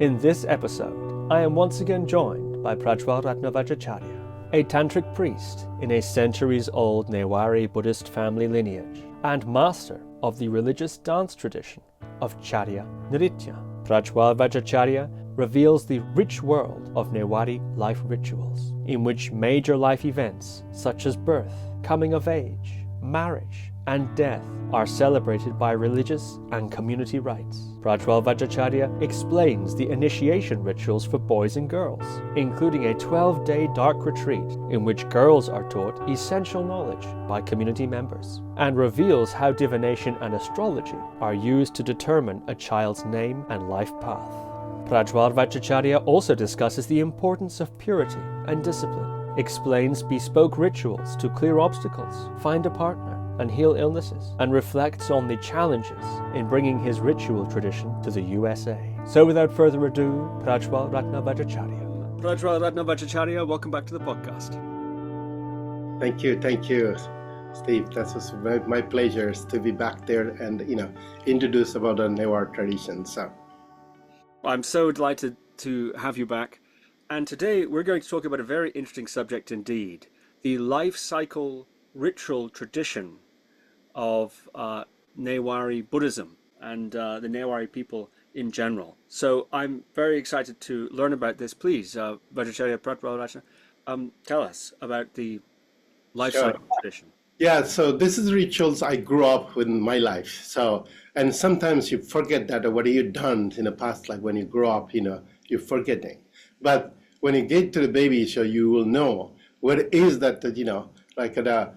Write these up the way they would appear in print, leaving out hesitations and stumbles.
In this episode, I am once again joined by Prajwal Ratna Vajracharya, a tantric priest in a centuries-old Newari Buddhist family lineage and master of the religious dance tradition of Charya Nritya. Prajwal Vajracharya reveals the rich world of Newari life rituals, in which major life events such as birth, coming of age, marriage, and death are celebrated by religious and community rites. Prajwal Vajracharya explains the initiation rituals for boys and girls, including a 12-day dark retreat in which girls are taught essential knowledge by community members, and reveals how divination and astrology are used to determine a child's name and life path. Prajwal Vajracharya also discusses the importance of purity and discipline, explains bespoke rituals to clear obstacles, find a partner, and heal illnesses, and reflects on the challenges in bringing his ritual tradition to the USA. So without further ado, Prajwal Ratna Vajracharya. Prajwal Ratna Vajracharya, welcome back to the podcast. Thank you, Steve. That was my pleasure to be back there and introduce about the Newari tradition. So I'm so delighted to have you back. And today we're going to talk about a very interesting subject indeed, the life cycle ritual tradition of Newari Buddhism and the Newari people in general. So I'm very excited to learn about this. Please, Vajracharya Prajwal Ratna, tell us about the life cycle tradition. Yeah, so this is rituals I grew up with in my life. So, and sometimes you forget that what you done in the past, like when you grow up, you're forgetting. But when you get to the baby, so you will know what is that, like the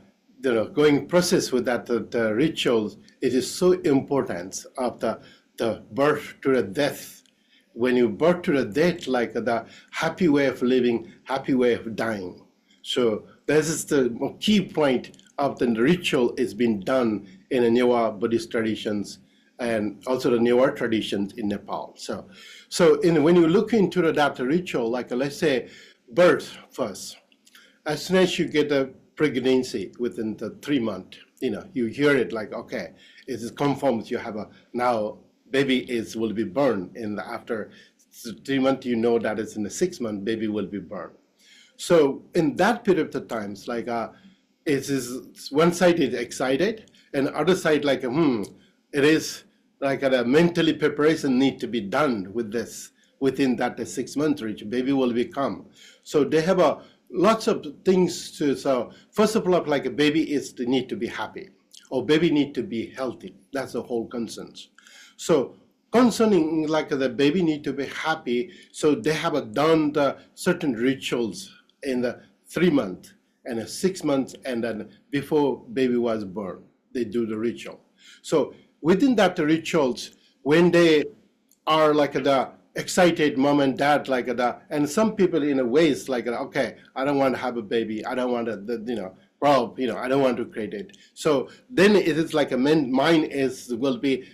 going process with that the rituals. It is so important of the birth to the death. When you birth to the death, like the happy way of living, happy way of dying. So this is the key point of the ritual is being done in the Newari Buddhist traditions and also the Newari traditions in Nepal. So when you look into that ritual, like let's say birth first, as soon as you get a pregnancy within the 3 months, you hear it like, okay, it is confirmed you have now baby will be born after 3 months, that is in the 6 month baby will be born. So in that period of times, like it is one side is excited and other side like it is like a mentally preparation need to be done with this within that 6 month reach baby will become. So they have lots of things to. So first of all, like a baby need to be happy or baby need to be healthy. That's the whole concern. So concerning like the baby need to be happy, so they have done the certain rituals in the 3 months and 6 months, and then before baby was born, they do the ritual. So within that rituals, when they are like the excited mom and dad like that, and some people in a ways like okay, I don't want to have a baby, I don't want to I don't want to create it. So then it is like mind will be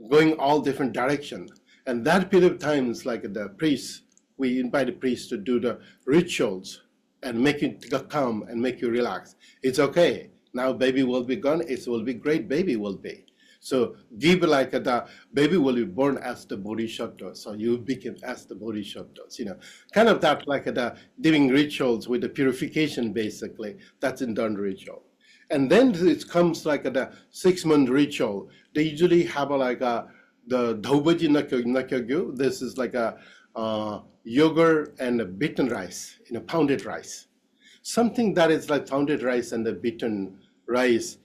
going all different directions, and that period of time is like the priest. We invite the priest to do the rituals and make you calm and make you relax. It's okay. Now baby will be gone. It will be great. Baby will be. So give like the baby will be born as the bodhisattva. So you become as the bodhisattvas. Kind of that like the giving rituals with the purification basically. That's in done ritual. And then it comes like the 6 month ritual. They usually have like the dhaubaji nakagyu. This is like a yogurt and a beaten rice, pounded rice. Something that is like pounded rice and the beaten rice,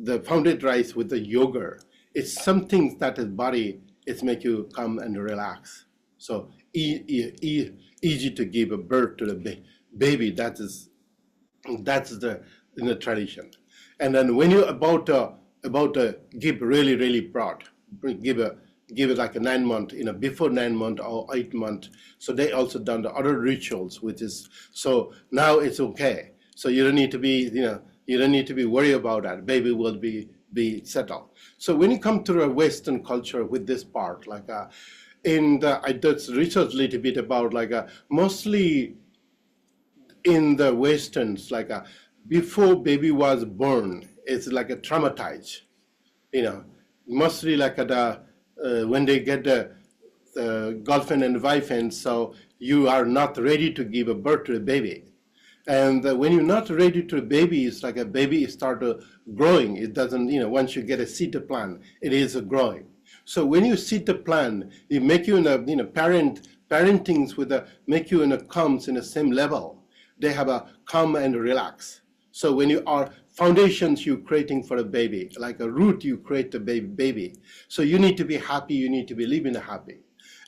the pounded rice with the yogurt. It's something that is body, it make you come and relax. So easy to give a birth to the baby. That's the in the tradition. And then when you about to give really broad, give it like a 9 month, before 9 month or 8 month. So they also done the other rituals, which is, so now it's okay. So you don't need to be, you don't need to be worried about that. Baby will be settled. So when you come to a Western culture with this part, like I did research a little bit about like mostly in the Westerns, like before baby was born, it's like a traumatized, mostly like when they get the girlfriend and wife, and so you are not ready to give a birth to a baby. And when you're not ready to a baby, it's like a baby start growing. It doesn't, once you get a seed plant, it is growing. So when you seed the plant, it make you in a, parentings with make you in a comes in the same level. They have a come and relax. So when you are foundations you creating for a baby, like a root you create the baby. So you need to be happy, you need to be living happy.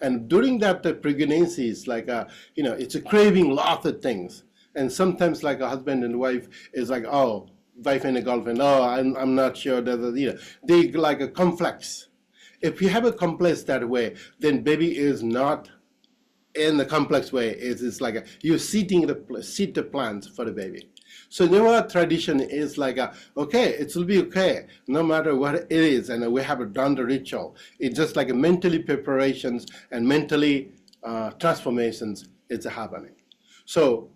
And during that pregnancy, it's like it's a craving lots of things. And sometimes like a husband and wife is like, oh, wife and a girlfriend, oh, I'm not sure that, they like a complex. If you have a complex that way, then baby is not in the complex way. It's like you're seed the plants for the baby. So Newari tradition is like, okay, it will be okay, no matter what it is, and we have done the ritual. It's just like mentally preparations and mentally transformations is happening. So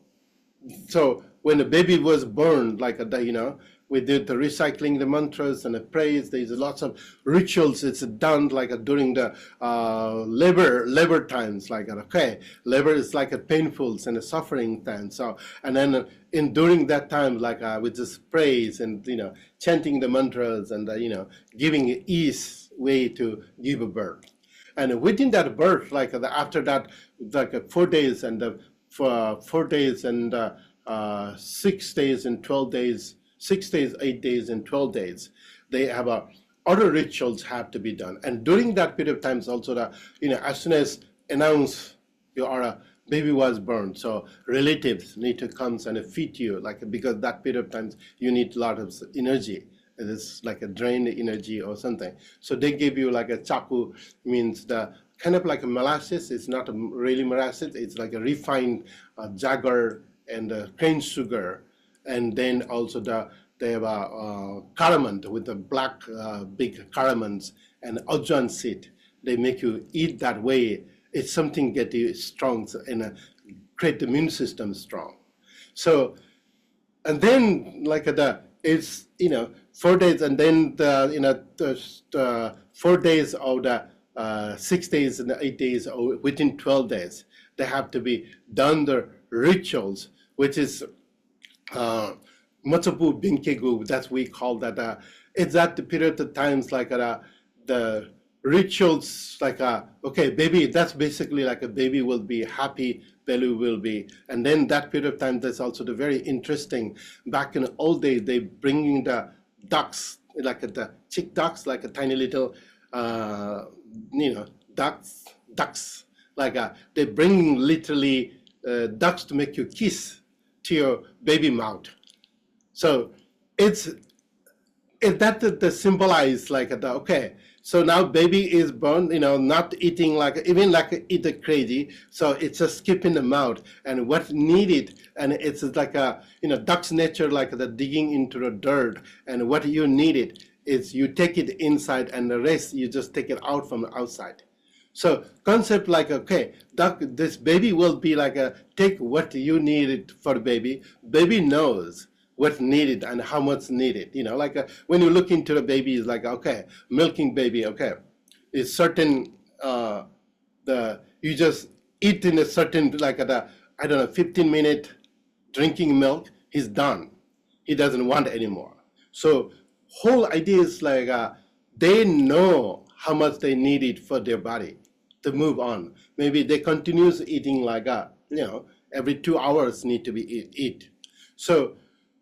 when the baby was born, like we did the recycling the mantras and the praise. There's lots of rituals. It's done like during the labor times. Like labor is like a painful and a suffering time. So and then during that time, like with just praise and chanting the mantras and giving ease way to give a birth. And within that birth, like after that, like 4 days and for 4 days and 6 days and 12 days. 6 days, 8 days, and 12 days, they have other rituals have to be done. And during that period of time, also as soon as announce your baby was born, so relatives need to come and feed you, because that period of time you need a lot of energy. It's like a drained energy or something. So they give you like a chaku, means the kind of like a molasses. It's not really molasses. It's like a refined jagger and cane sugar. And then also they have a caramel with the black big caramels and ajwain seed. They make you eat that way. It's something get you strong and create the immune system strong. So, and then like it's 4 days, and then the 4 days of the 6 days and 8 days or within 12 days, they have to be done the rituals, which is Matsapu Binkegu, that's we call that. It's at the period of times like the rituals, like okay, baby, that's basically like a baby will be happy, baby will be, and then that period of time, that's also the very interesting. Back in the old days, they bringing the ducks, like the chick ducks, like a tiny little, ducks, like they bring literally ducks to make you kiss to your baby mouth. So it's that symbolize like okay. So now baby is born, not eating even eat crazy. So it's just skipping the mouth and what needed, and it's like duck's nature, like the digging into the dirt, and what you needed is you take it inside and the rest you just take it out from the outside. So concept like, okay, this baby will be like take what you needed for the baby. Baby knows what's needed and how much needed. When you look into the baby, it's like, okay, milking baby, okay, it's certain, you just eat in a certain, 15-minute drinking milk, he's done. He doesn't want it anymore. So whole idea is like, they know how much they need it for their body to move on. Maybe they continues eating like every 2 hours need to be eat. So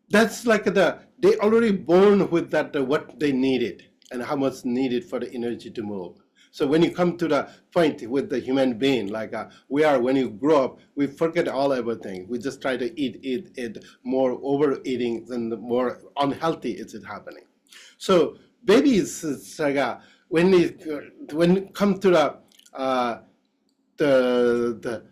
that's like they already born with that what they needed and how much needed for the energy to move. So when you come to the point with the human being, like when you grow up, we forget everything. We just try to eat more overeating, and the more unhealthy is it happening. So babies, it's like when it comes to the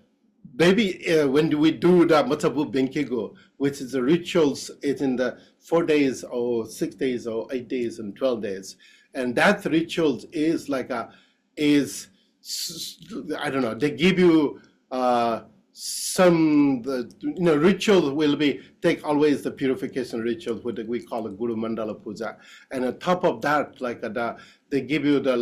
baby, when we do the Matsabu Benkego, which is the rituals, it's in the 4 days or 6 days or 8 days and 12 days. And that rituals is like I don't know, they give you some, rituals will be, take always the purification rituals, what we call a Gurū Mandala Puja. And on top of that, like they give you the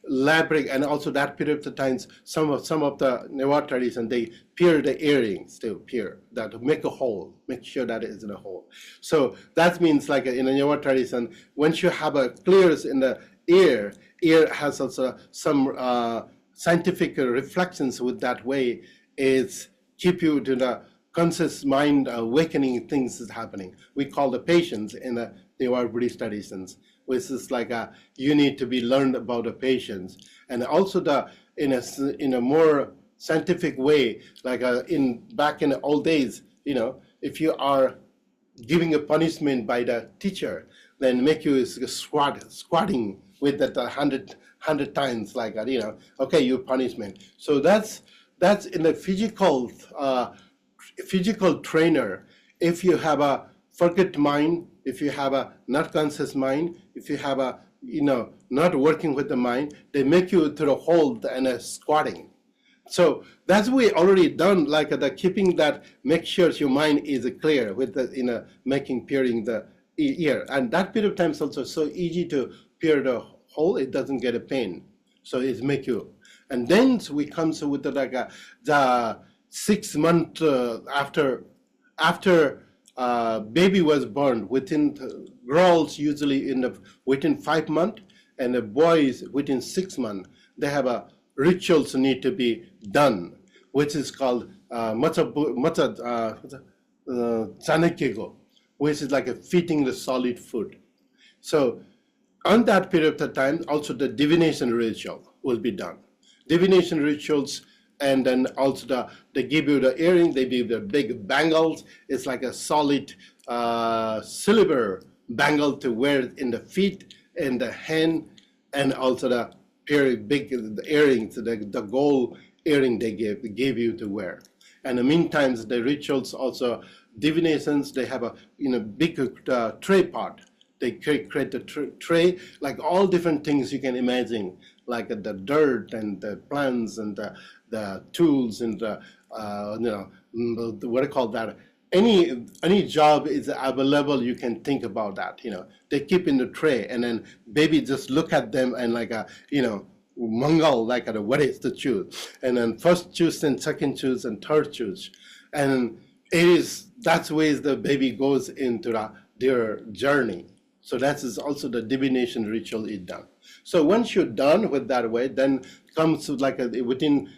labric, and also that period of times, some of the Newari tradition, they pierce the earrings, they pierce that to make a hole, make sure that it is in a hole. So that means like in a Newari tradition, once you have a clears in the ear has also some scientific reflections with that way is keep you to the conscious mind awakening things is happening. We call the patience in the Newari Buddhist traditions, which is like you need to be learned about the patience, and also the in a more scientific way, like back in the old days, if you are giving a punishment by the teacher, then make you squatting with that 100 times, like okay, you punishment. So that's in the physical trainer. If you have a forget mind, if you have a not conscious mind, if you have a not working with the mind, they make you to the hold and a squatting. So that's we already done, like the keeping that, make sure your mind is clear with the making peering the ear, and that period of time is also so easy to peer the hole. It doesn't get a pain, so it make you. And then we come with the 6 months after baby was born, within girls usually within 5 months, and the boys within 6 months, they have a rituals need to be done, which is called Chanakego, which is like a feeding the solid food. So on that period of time, also the divination ritual will be done. Divination rituals, and then also they give you the earring, they give you the big bangles. It's like a solid silver bangle to wear in the feet and the hand, and also the very big earrings, the gold earring they give you to wear. And in the meantime, the rituals also, divinations, they have a big tray pot. They create the tray, like all different things you can imagine, like the dirt and the plants and the tools and what I call that. Any job is available, you can think about that. They keep in the tray, and then baby just look at them and like mangal, like what is to choose, and then first choose and second choose and third choose, and that's ways the baby goes into their journey. So that is also the divination ritual is done. So once you're done with that way, then comes like within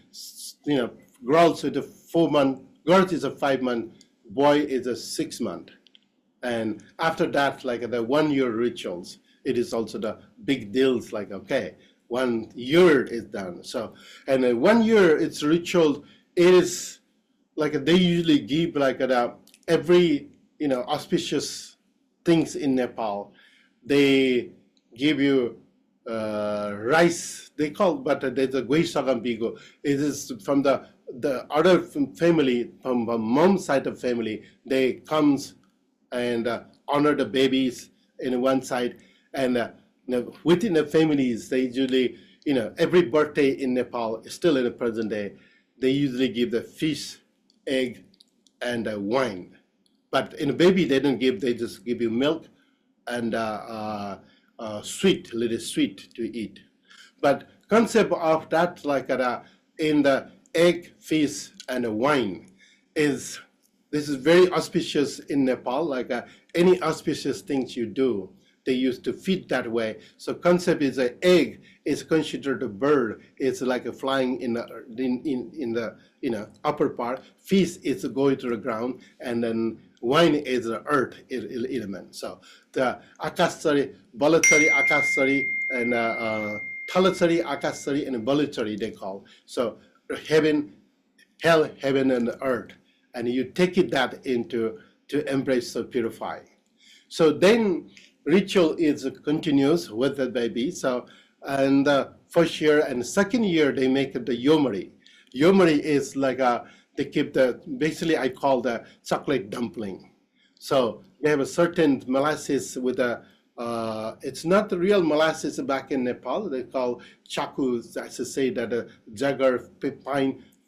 girls with a 4 month, girls is a 5 month, boy is a 6 month, and after that, like the 1 year rituals, it is also the big deals. Like 1 year is done. So and 1 year it's ritual. It is like they usually give like every auspicious things in Nepal. They give you rice. They call, but there's a Guisagam Bigo. It is from the other family, from the mom's side of family. They comes and honor the babies in one side, and within the families, they usually every birthday in Nepal, still in the present day, they usually give the fish, egg, and wine. But in a baby, they don't give. They just give you milk and sweet, little sweet to eat. But concept of that, like in the egg, fish, and wine, this is very auspicious in Nepal. Like any auspicious things you do, they used to feed that way. So concept is an egg is considered a bird. It's like a flying in the upper part. Fish is going to the ground, and then wine is the earth element. So the Akasari, Balatsari, Akasari, and Talasari, Akasari, and Balatsari they call. So heaven, hell, heaven, and earth, and you take it that into to embrace the purifying. So then ritual is continuous with the baby. So and the first year and second year they make it the yomari. Yomari is like they keep basically I call the chocolate dumpling. So they have a certain molasses with it's not the real molasses back in Nepal. They call chaku, as I say that jagar,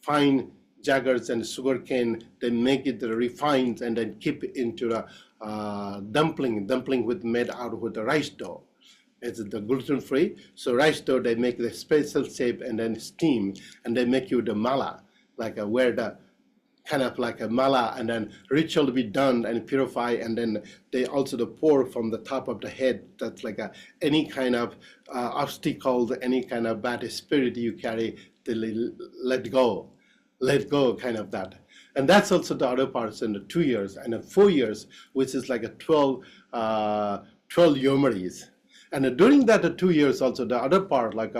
fine jagars and sugarcane. They make it refined and then keep it into the dumpling with made out with the rice dough. It's the gluten-free. So rice dough, they make the special shape and then steam, and they make you the mala, like where the kind of like a mala, and then ritual to be done and purify, and then they also the pour from the top of the head. That's like any kind of obstacles, any kind of bad spirit you carry, they let go kind of that. And that's also the other parts in the 2 years and the 4 years, which is like a 12 yomaris. And during that 2 years also, the other part, like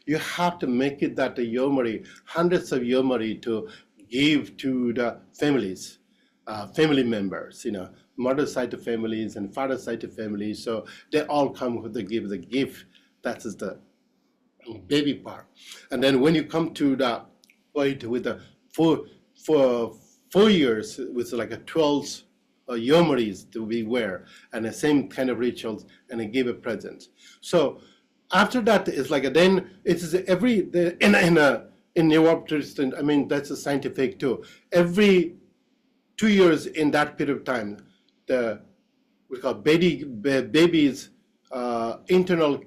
you have to make it that the yomari, hundreds of yomari to give to the families, family members, mother side of families and father side of families. So they all come with the gift. That is the baby part. And then when you come to the point with the 4 years, with like a 12 yomaris to be wear, and the same kind of rituals, and they give a present. So after that, it's like then it is in Newari Buddhist, I mean, that's a scientific too. Every 2 years in that period of time, we call baby's internal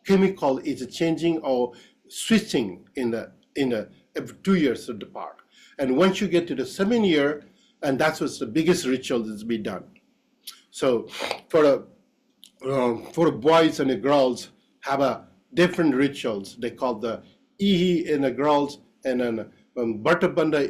chemical is changing or switching in every 2 years of the part. And once you get to the 7 year, and that's what's the biggest ritual that's be done. So for the boys and the girls have a different rituals. They call the Ihi in the girls, and then Bhattabandha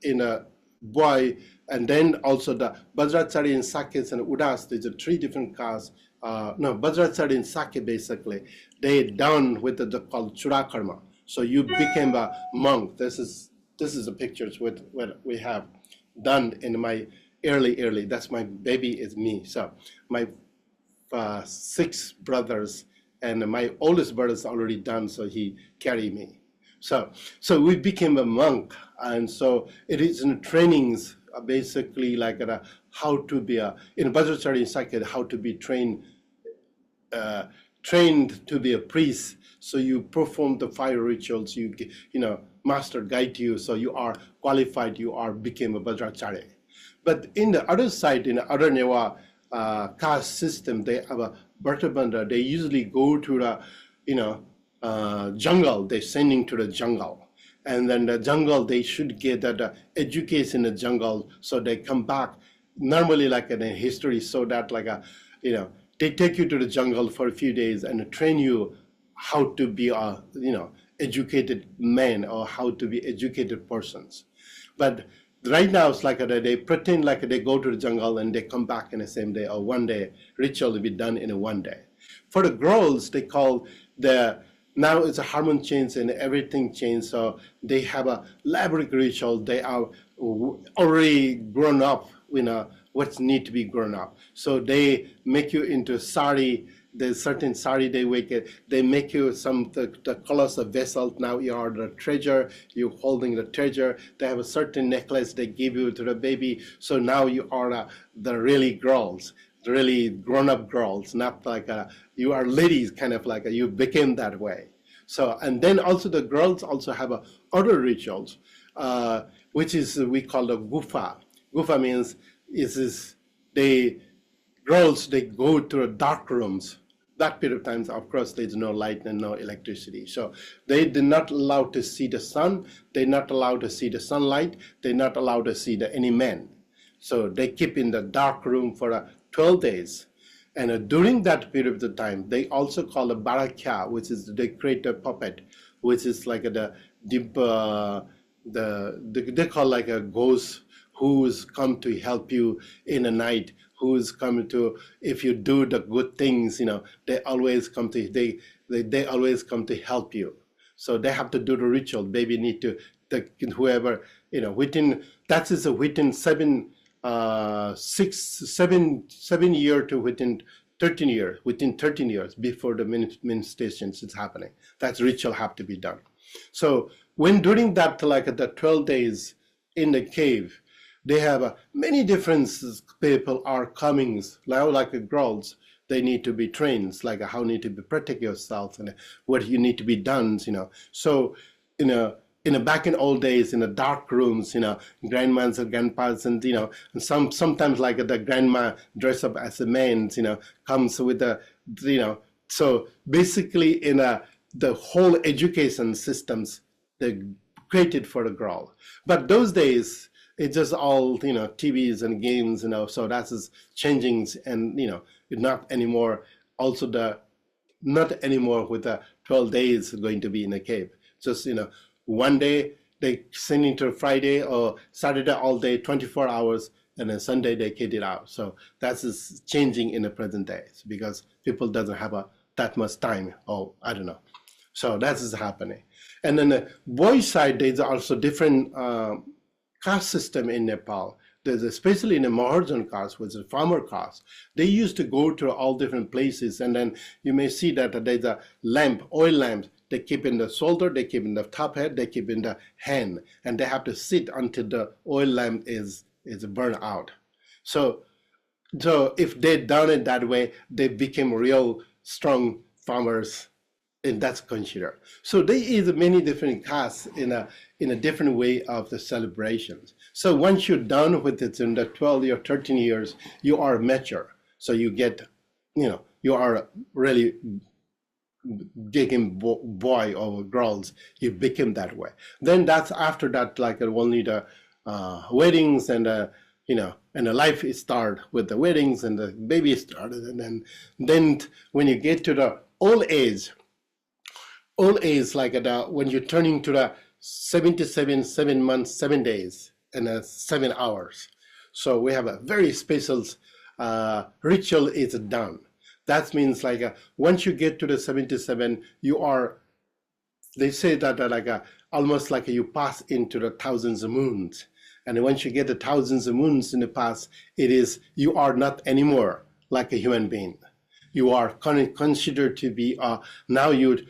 in a boy, and then also the Vajracharya and Sakyas and Udas. There's 3 different castes. Vajracharya and Sakya basically they done with the called Chudakarma. So you became a monk. This is the pictures with what we have done in my early. That's my baby is me. So my 6 brothers. And my oldest brother is already done, so he carried me. So we became a monk, and so it is in trainings, basically like how to be in Vajracharya Sakya, how to be trained to be a priest. So you perform the 5 rituals. Master guide you, so you are qualified. Became a Vajracharya. But in the other side, in the other Newari caste system, they have a Bhattabandha. They usually go to the jungle. They're sending to the jungle, and then the jungle they should get that education in the jungle, so they come back normally like in a history, so that like they take you to the jungle for a few days and train you how to be a educated man or how to be educated persons. But right now, it's like they pretend like they go to the jungle and they come back in the same day or one day. Ritual will be done in 1 day. For the girls, they call now it's a hormone change and everything changed. So they have a elaborate ritual. They are already grown up, what's need to be grown up. So they make you into sari. There's certain sari they make it. They make you the colors of vessels. Now you are the treasure. You're holding the treasure. They have a certain necklace they give you to the baby. So now you are the really girls, the really grown-up girls, not like you are ladies, kind of like you became that way. So and then also the girls also have other rituals, which is we call the gufa. Gufa means girls they go to the dark rooms. That period of time, of course, there's no light and no electricity. So they're not allowed to see the sun. They're not allowed to see the sunlight. They're not allowed to see any men. So they keep in the dark room for 12 days. And during that period of time, they also call a barakya, which is they create a puppet, which is like they call like a ghost who's come to help you in the night, who's coming to, if you do the good things, they always come to, they always come to help you. So they have to do the ritual. Baby need to, whoever, within 7 years to within 13 years, within 13 years before the ministrations is happening. That ritual have to be done. So when during that, like the 12 days in the cave, they have many different people are coming, now like girls, they need to be trained, like how you need to be protect yourself and what you need to be done, So, back in old days, in the dark rooms, grandmas and grandpas, and sometimes like the grandma dress up as a man, comes with so basically the whole education systems, they created for the girl. But those days, it's just all, TVs and games, so that is changing, and, not anymore. Also not anymore with the 12 days going to be in a cave. Just, one day they send into Friday or Saturday all day, 24 hours, and then Sunday they kid it out. So that is changing in the present days because people doesn't have that much time, or I don't know. So that is happening. And then the boys' side, there's also different caste system in Nepal. There's especially in the Maharjan caste, which is farmer caste. They used to go to all different places, and then you may see that there's a lamp, oil lamp. They keep in the shoulder, they keep in the top head, they keep in the hand, and they have to sit until the oil lamp is burned out. So if they done it that way, they became real strong farmers, and that's considered. So there is many different castes in a different way of the celebrations. So once you're done with it in the 12 or 13 years, you are mature. So you get, you are really getting boy or girls, you become that way. Then that's after that, like only the weddings and and the life is start with the weddings and the baby started, and then when you get to the old age, like when you're turning to the 7 months, 7 days, and 7 hours. So we have a very special ritual is done. That means like once you get to the 77, you are, they say that almost like you pass into the thousands of moons. And once you get the thousands of moons in the past, you are not anymore like a human being. You are considered to be, now you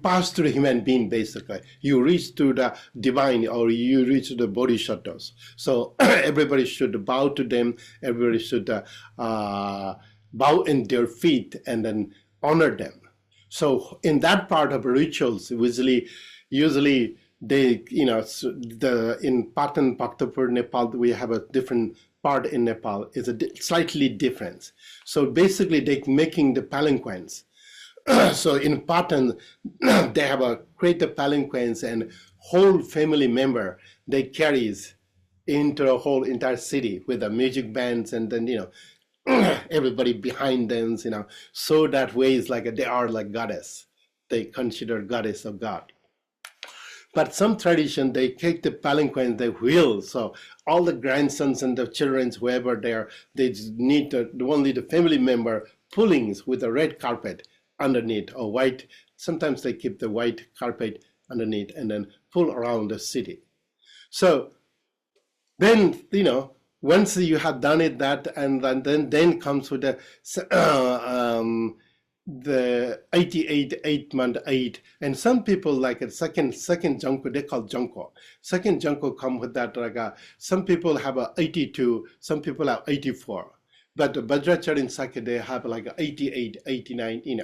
pass through the human being, basically. You reach to the divine, or you reach to the bodhisattvas. So everybody should bow to them. Everybody should bow in their feet and then honor them. So in that part of rituals, usually they, in Patan, Bhaktapur, Nepal, we have a different part in Nepal. It's slightly different. So basically they making the palanquins. So in Patan, they have create the palanquins, and whole family member they carries into the whole entire city with the music bands, and then everybody behind them, so that way is like they are like goddess. They consider goddess of God. But some tradition, they take the palanquin, they wheel. So all the grandsons and the children, whoever they need only the family member pulling with a red carpet underneath, or white. Sometimes they keep the white carpet underneath and then pull around the city. So then, once you have done it, and then comes with the 88 month 8, and some people like a second junko, they call junko. Second junko come with that, some people have 82, some people have 84. But the Vajracharya Sakya, they have like 88, 89,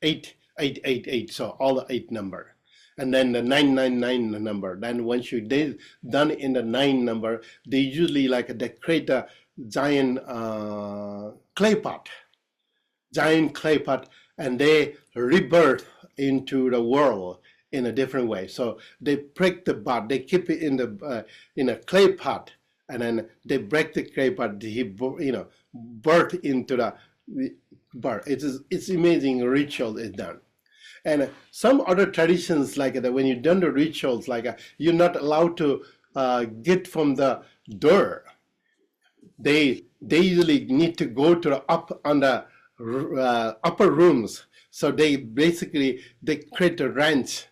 8, so all the 8 number. And then the 999 number. Then once they done in the 9 number, they usually they create a giant clay pot, and they rebirth into the world in a different way. So they break the pot, they keep it in a clay pot, and then they break the clay pot. Birth into the birth. It's amazing ritual is done. And some other traditions like that, when you've done the rituals, you're not allowed to get from the door. They usually need to go to the upper rooms. So they create a ranch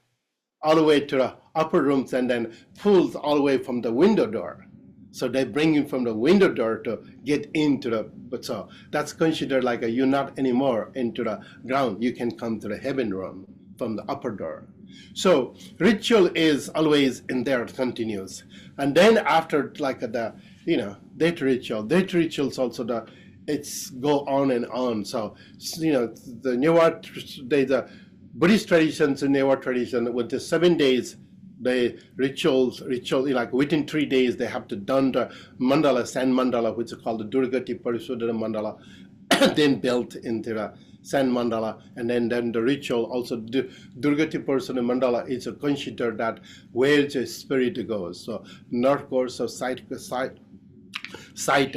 all the way to the upper rooms, and then pulls all the way from the window door. So they bring you from the window door to get into but so that's considered like you're not anymore into the ground. You can come to the heaven room from the upper door. So ritual is always in there, continues. And then after date rituals also it's go on and on. So the Newari, Buddhist traditions and Newari tradition with the 7 days. The ritual, like within 3 days, they have to done the mandala, sand mandala, which is called the Durgati Parishuddhara mandala. then built into the sand mandala, and then the ritual also Durgati person mandala is considered that where the spirit goes. So north goes, so side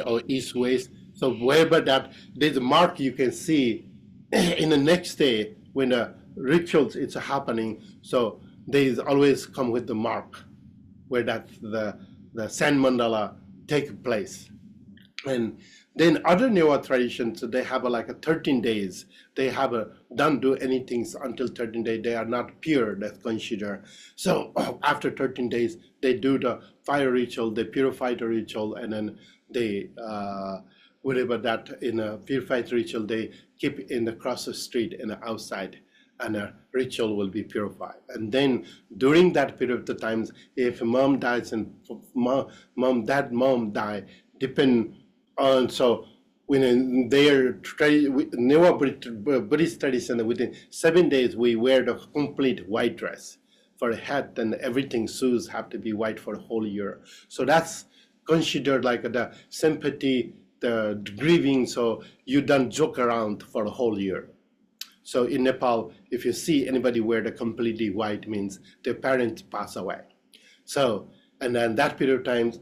or east west. So wherever that there's a mark you can see in the next day when the rituals it's happening. So they always come with the mark where that the sand mandala take place. And then other Newar traditions, they have like a 13 days. They have don't do anything until 13 days. They are not pure, that's considered. So after 13 days, they do the fire ritual, they purify the ritual, and then they, whatever that in a purified ritual, they keep in the cross the street and outside, and a ritual will be purified. And then during that period of times, if mom dies and mom die, depend on, so when their Newar Buddhist tradition, within 7 days we wear the complete white dress for a hat, and everything, shoes have to be white for a whole year. So that's considered like the sympathy, the grieving, so you don't joke around for a whole year. So in Nepal, if you see anybody wear the completely white, means their parents pass away. So, and then that period of time,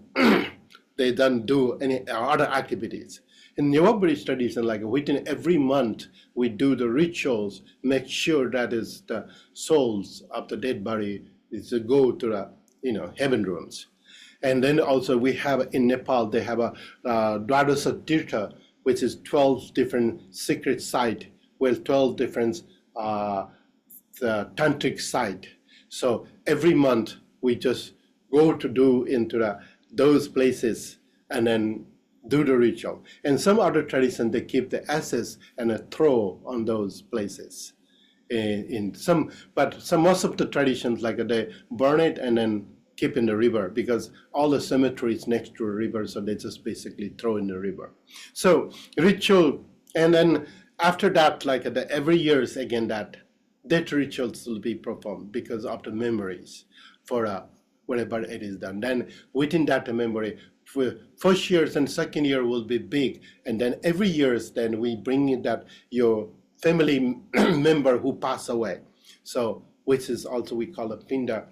they don't do any other activities. In Newar Buddhist tradition, like within every month, we do the rituals, make sure that is the souls of the dead body is to go to the heaven rooms. And then also we have in Nepal, they have a Dwadasa Tirtha, which is 12 different secret sites, with 12 different the tantric site. So every month we just go to do into those places and then do the ritual. And some other tradition, they keep the ashes and throw on those places. Most of the traditions, like they burn it and then keep in the river, because all the cemetery is next to a river, so they just basically throw in the river. So ritual, and then after that, like every year again, that rituals will be performed because of the memories for whatever it is done. Then within that memory, for first years and second year will be big, and then every year then we bring in that your family member who pass away, so which is also we call a pinda.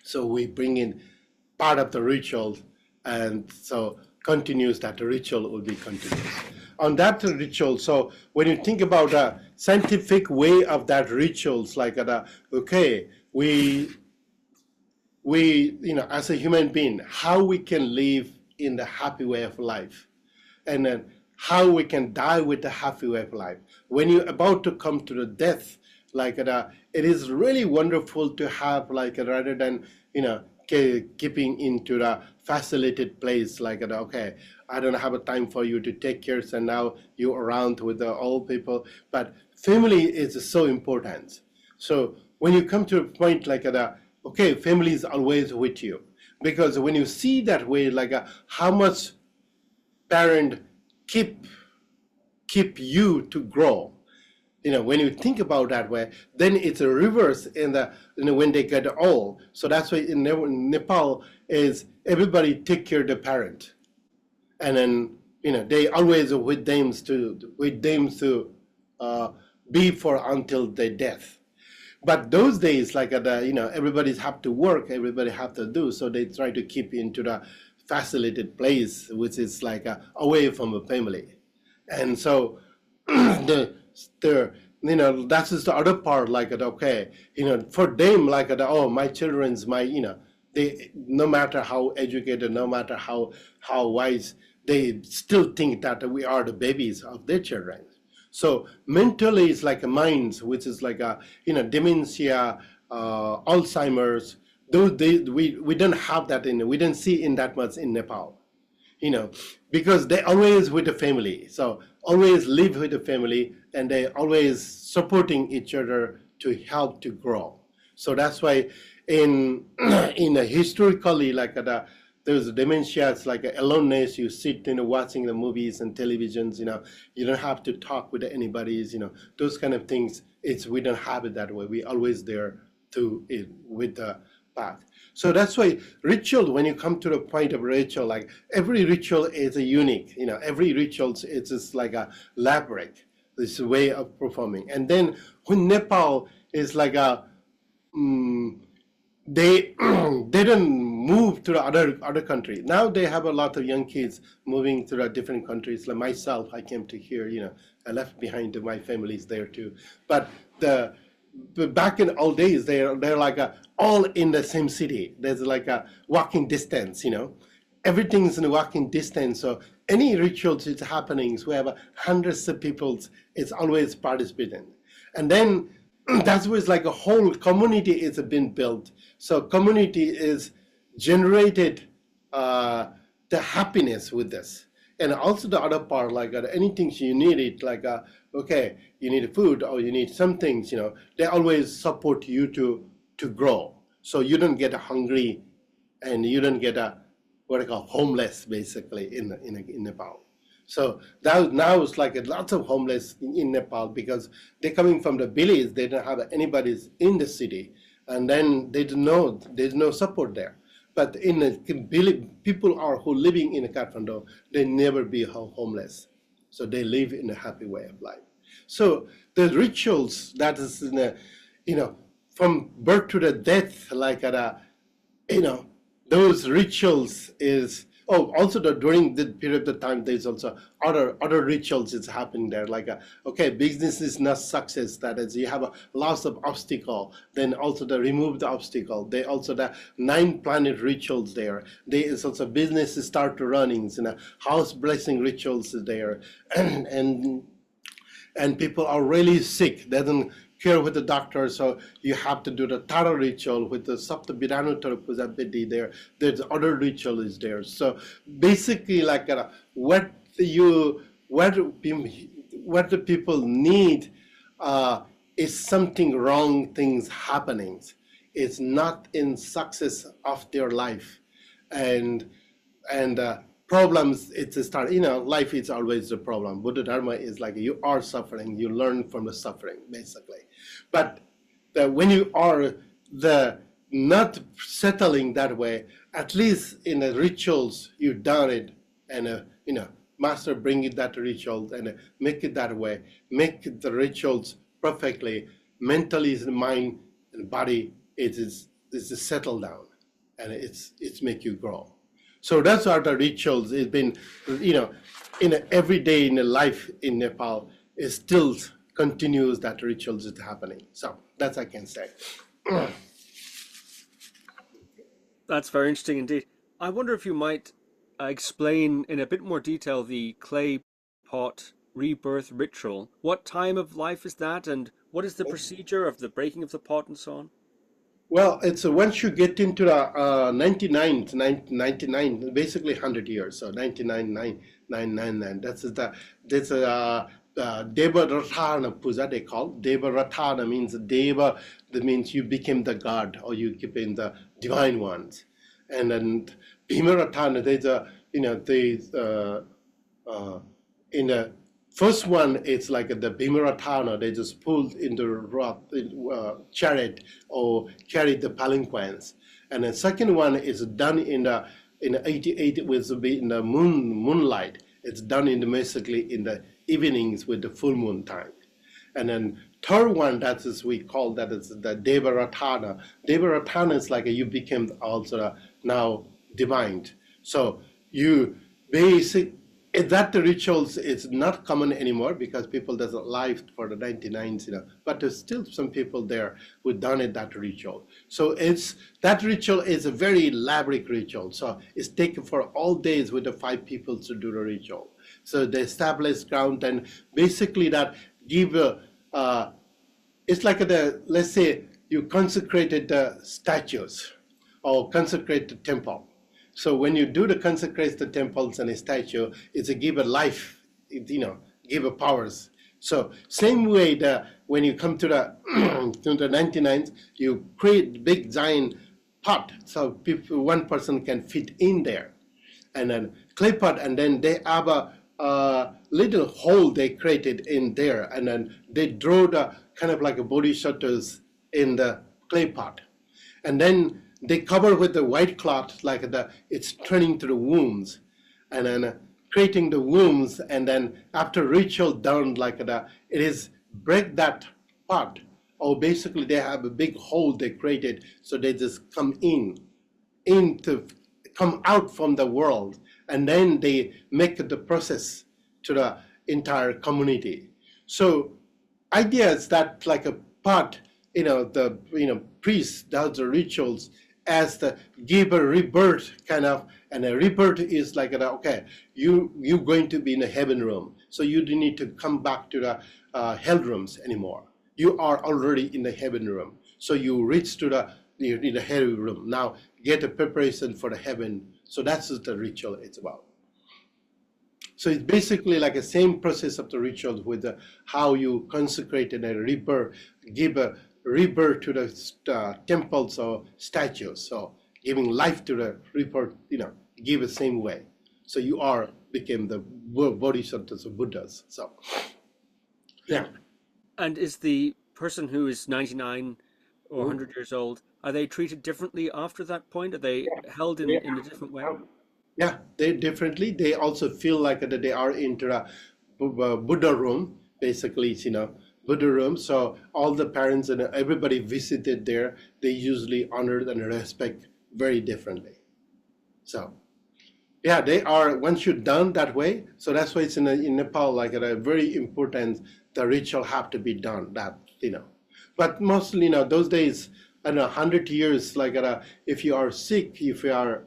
So we bring in part of the ritual, and so continues that the ritual will be continuous. On that ritual, so when you think about the scientific way of that rituals, like okay, we as a human being, how we can live in the happy way of life, and then how we can die with the happy way of life. When you're about to come to the death, like it is really wonderful to have, like rather than keeping into the facilitated place, like okay, I don't have a time for you to take care, so now you're around with the old people. But family is so important. So when you come to a point like okay, family is always with you, because when you see that way, like how much parent keep you to grow, when you think about that way, then it's a reverse in the when they get old. So that's why in Nepal is everybody take care of the parent, and then they always with them to be for until their death. But those days, like everybody's have to work, everybody have to do, so they try to keep into the facilitated place, which is like away from the family. And so that is the other part, like okay, for them, like oh, my children's they, no matter how educated, no matter how wise, they still think that we are the babies of their children. So mentally it's like a minds, which is like dementia, Alzheimer's. Those we don't have that we don't see in that much in Nepal, because they always with the family. So always live with the family, and they always supporting each other to help to grow. So that's why in historically, like there's dementia, it's like aloneness. You sit watching the movies and televisions, you don't have to talk with anybody, those kind of things. We don't have it that way. We always there with the path. So that's why ritual, when you come to the point of ritual, like every ritual is a unique, every ritual is just like a labyrinth, this way of performing. And then when Nepal is like a, they didn't move to the other country. Now they have a lot of young kids moving to the different countries. Like myself, I came to here, I left behind my families there too. But back in old days, they're like all in the same city. There's like a walking distance, everything's in a walking distance. So any rituals is happening, we have hundreds of people, it's always participating. And then that's where it's like a whole community is been built. So community is generated the happiness with this. And also the other part, like anything you need it, like okay, you need food or you need some things, they always support you to grow. So you don't get hungry and you don't get what I call homeless basically in Nepal. So now it's like lots of homeless in Nepal because they're coming from the village, they don't have anybody in the city, and then there's no support there. But in the village, people who living in Kathmandu, they never be homeless. So they live in a happy way of life. So the rituals that is from birth to the death, like those rituals is. Oh, also during the period of time, there's also other rituals is happening there. Like, okay, business is not success. That is, you have a loss of obstacle. Then also the remove the obstacle. They also the 9 planet rituals there. There is also business start to running. House blessing rituals is there, and people are really sick. They don't care with the doctor, so you have to do the Tara ritual with the Sapta Vidhanutara Puja Bidhi there. There's other ritual is there. So basically, like what the people need is something wrong things happening. It's not in success of their life, and problems, it's a start, life is always a problem. Buddha Dharma is like you are suffering, you learn from the suffering, basically. But when you are not settling that way, at least in the rituals, you've done it, and, master bring it that ritual and make it that way, make the rituals perfectly, mentally, the mind and body is settled down, and it's make you grow. So that's what the rituals. It's been, in every day in the life in Nepal, it still continues that rituals is happening. So that's I can say. That's very interesting indeed. I wonder if you might explain in a bit more detail the clay pot rebirth ritual. What time of life is that, and what is the procedure of the breaking of the pot and so on? Well, it's once you get into the 99, basically 100 years, so 99,999. That's Deva Ratana Puja, they call. Deva Ratana means Deva, that means you became the god or you became the divine ones. And then Bhima Ratana, there's in the first one, it's like the Bhimaratana, they just pulled in the chariot or carried the palanquins. And the second one is done in the 88 with in the moonlight. It's done basically in the evenings with the full moon time. And then third one, that is we call that is the Devaratana. Devaratana is like you became also now divine. So you that the rituals is not common anymore because people doesn't live for the 99s, but there's still some people there who done it, that ritual. So that ritual is a very elaborate ritual. So it's taken for all days with the 5 people to do the ritual. So they establish ground and basically that give it's like let's say you consecrated the statues or consecrate the temple. So when you do the consecrate the temples and a statue, it's a give a life, give a powers. So same way when you come to the 99s, you create big giant pot so one person can fit in there, and then clay pot, and then they have a little hole they created in there, and then they draw the kind of like a bodhisattvas in the clay pot, and then they cover with the white cloth, like it's turning to the wombs, and then creating the wombs, and then after ritual done, it is break that part, or basically they have a big hole they created, so they just come to come out from the world, and then they make the process to the entire community. So idea is that like a part, the priest does the rituals as the give a rebirth kind of, and a rebirth is like okay, you're going to be in the heaven room, so you don't need to come back to the hell rooms anymore. You are already in the heaven room, so you reach to the heaven room. Now get a preparation for the heaven. So that's what the ritual is about. So it's basically like the same process of the ritual with how you consecrate and a rebirth, give a rebirth to the temples or statues. So giving life to the rebirth, give the same way. So you became the bodhisattvas or Buddhas. So, yeah. And is the person who is 99 or 100 years old, are they treated differently after that point? Are they held in a different way? Yeah, they differently. They also feel like that they are into a Buddha room, basically, Buddha room. So all the parents and everybody visited there, they usually honored and respect very differently. So, yeah, they are, once you're done that way, so that's why it's in Nepal, like a very important, the ritual have to be done, But mostly, those days, 100 years, if you are sick, if you are,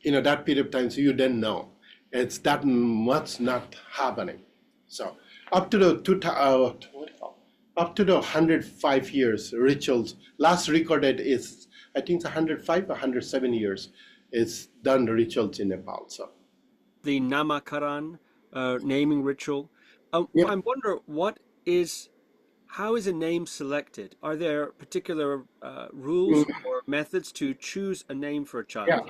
that period of time, so you didn't know. It's that much not happening. So up to the 105 years rituals, last recorded is, I think it's 105 or 107 years, it's done the rituals in Nepal. So the namakaran, naming ritual. I wonder how is a name selected? Are there particular rules or methods to choose a name for a child? Yeah.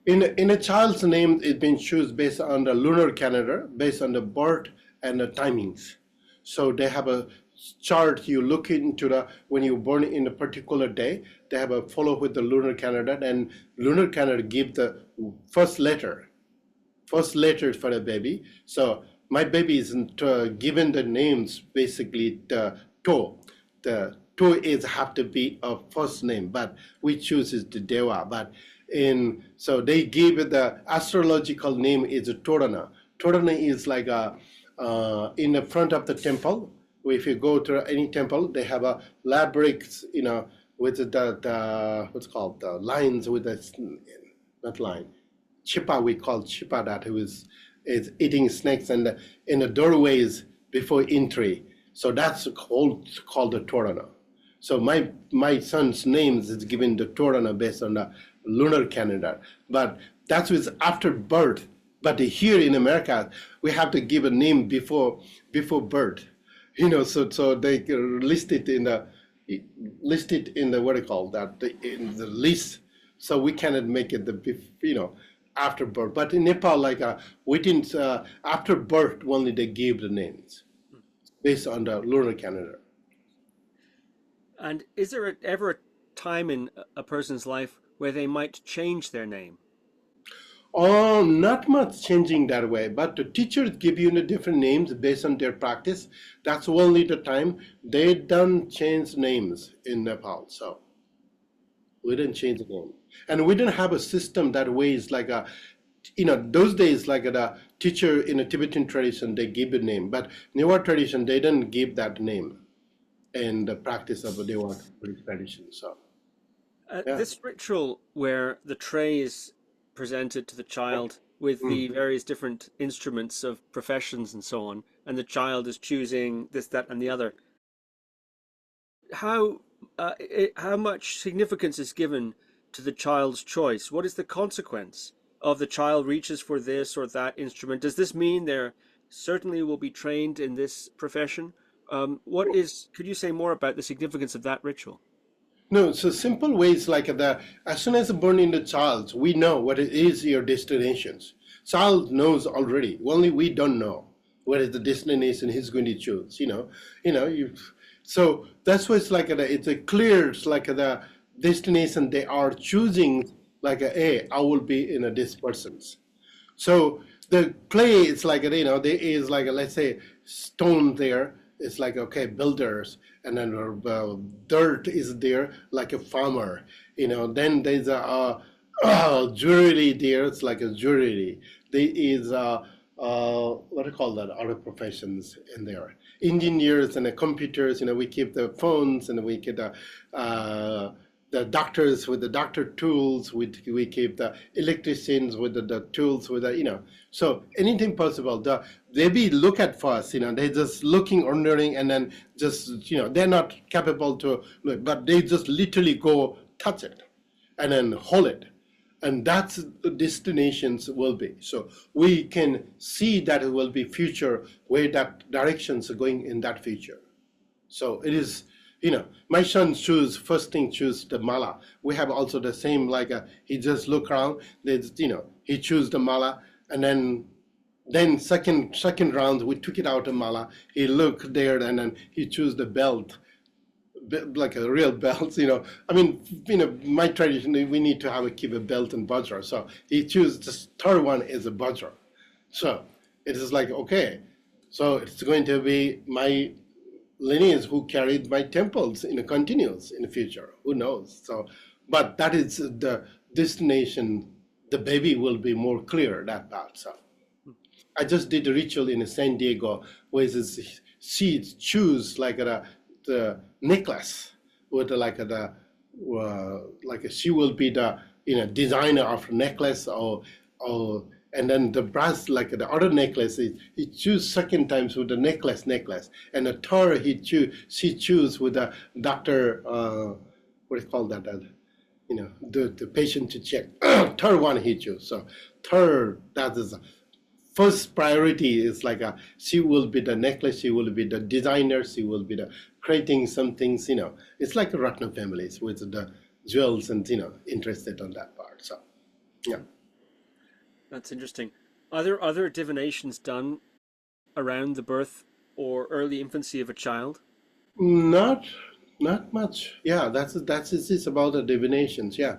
In a child's name, it's been chosen based on the lunar calendar, based on the birth and the timings. So they have a chart you look into when you're born in a particular day. They have a follow with the lunar calendar, and lunar calendar give the first letter for the baby. So my baby isn't given the names basically the toe. The toe is have to be a first name, but we choose is the Deva. But so they give it the astrological name is Torana. Torana is like in the front of the temple. If you go to any temple, they have a labyrinth, with the what's called the lines with the not line, chipa, we call chipa, that is eating snakes, and in the doorways before entry. So that's called the Torana. So my son's name is given the Torana based on the lunar calendar, but that was after birth. But here in America, we have to give a name before birth, So they list it in the what do you call that, in the list. So we cannot make it after birth. But in Nepal, within after birth only they give the names based on the lunar calendar. And is there ever a time in a person's life where they might change their name? Oh, not much changing that way, but the teachers give you the different names based on their practice. That's only the time. They don't change names in Nepal, so we didn't change the name. And we didn't have a system that way. Is like those days, like the teacher in a Tibetan tradition, they give a name, but Newari tradition, they didn't give that name in the practice of the Newari tradition. So this ritual where the tray is presented to the child with the various different instruments of professions and so on, and the child is choosing this, that, and the other. How much significance is given to the child's choice? What is the consequence of the child reaches for this or that instrument? Does this mean they certainly will be trained in this profession? Could you say more about the significance of that ritual? No, so simple ways like as soon as born in the child, we know what it is your destinations. Child knows already. Only we don't know what is the destination he's going to choose. So that's why it's like it's a clear. It's like destination they are choosing, like hey, I will be in this person's. So the clay is like, there is like let's say stone there. It's like, okay, builders, and then dirt is there, like a farmer. Then there's a jewelry there. It's like a jewelry. There is what do you call that? Other professions in there. Engineers and the computers. We keep the phones, and we get the doctors with the doctor tools. We keep the electricians with the tools with the. So anything possible. They be look at first. They just looking, wondering, and then just they're not capable to look, but they just literally go touch it, and then hold it. And that's the destinations will be. So we can see that it will be future, where that directions are going in that future. So it is, my son first thing choose the mala. We have also the same, like he just look around, he choose the mala, and then second round, we took it out of mala. He looked there, and then he choose the belt, like a real belt, my tradition, we need to keep a belt and Vajra. So he choose the third one is a Vajra. So it is like, okay, so it's going to be my lineage who carried my temples in a continuous in the future. Who knows? So, but that is the destination. The baby will be more clear, that part. So I just did a ritual in San Diego where she choose like the necklace with she will be the designer of designer or and then the brass, like the other necklace, he choose second times with the necklace, and the third she choose with the doctor, what do you call that? The patient to check. Third one he choose. So third, that is first priority is like she will be the necklace, she will be the designer, she will be the creating some things. It's like a Ratna families with the jewels and interested on that part. So yeah. That's interesting. Are there other divinations done around the birth or early infancy of a child? Not much. Yeah, that's it's about the divinations. Yeah.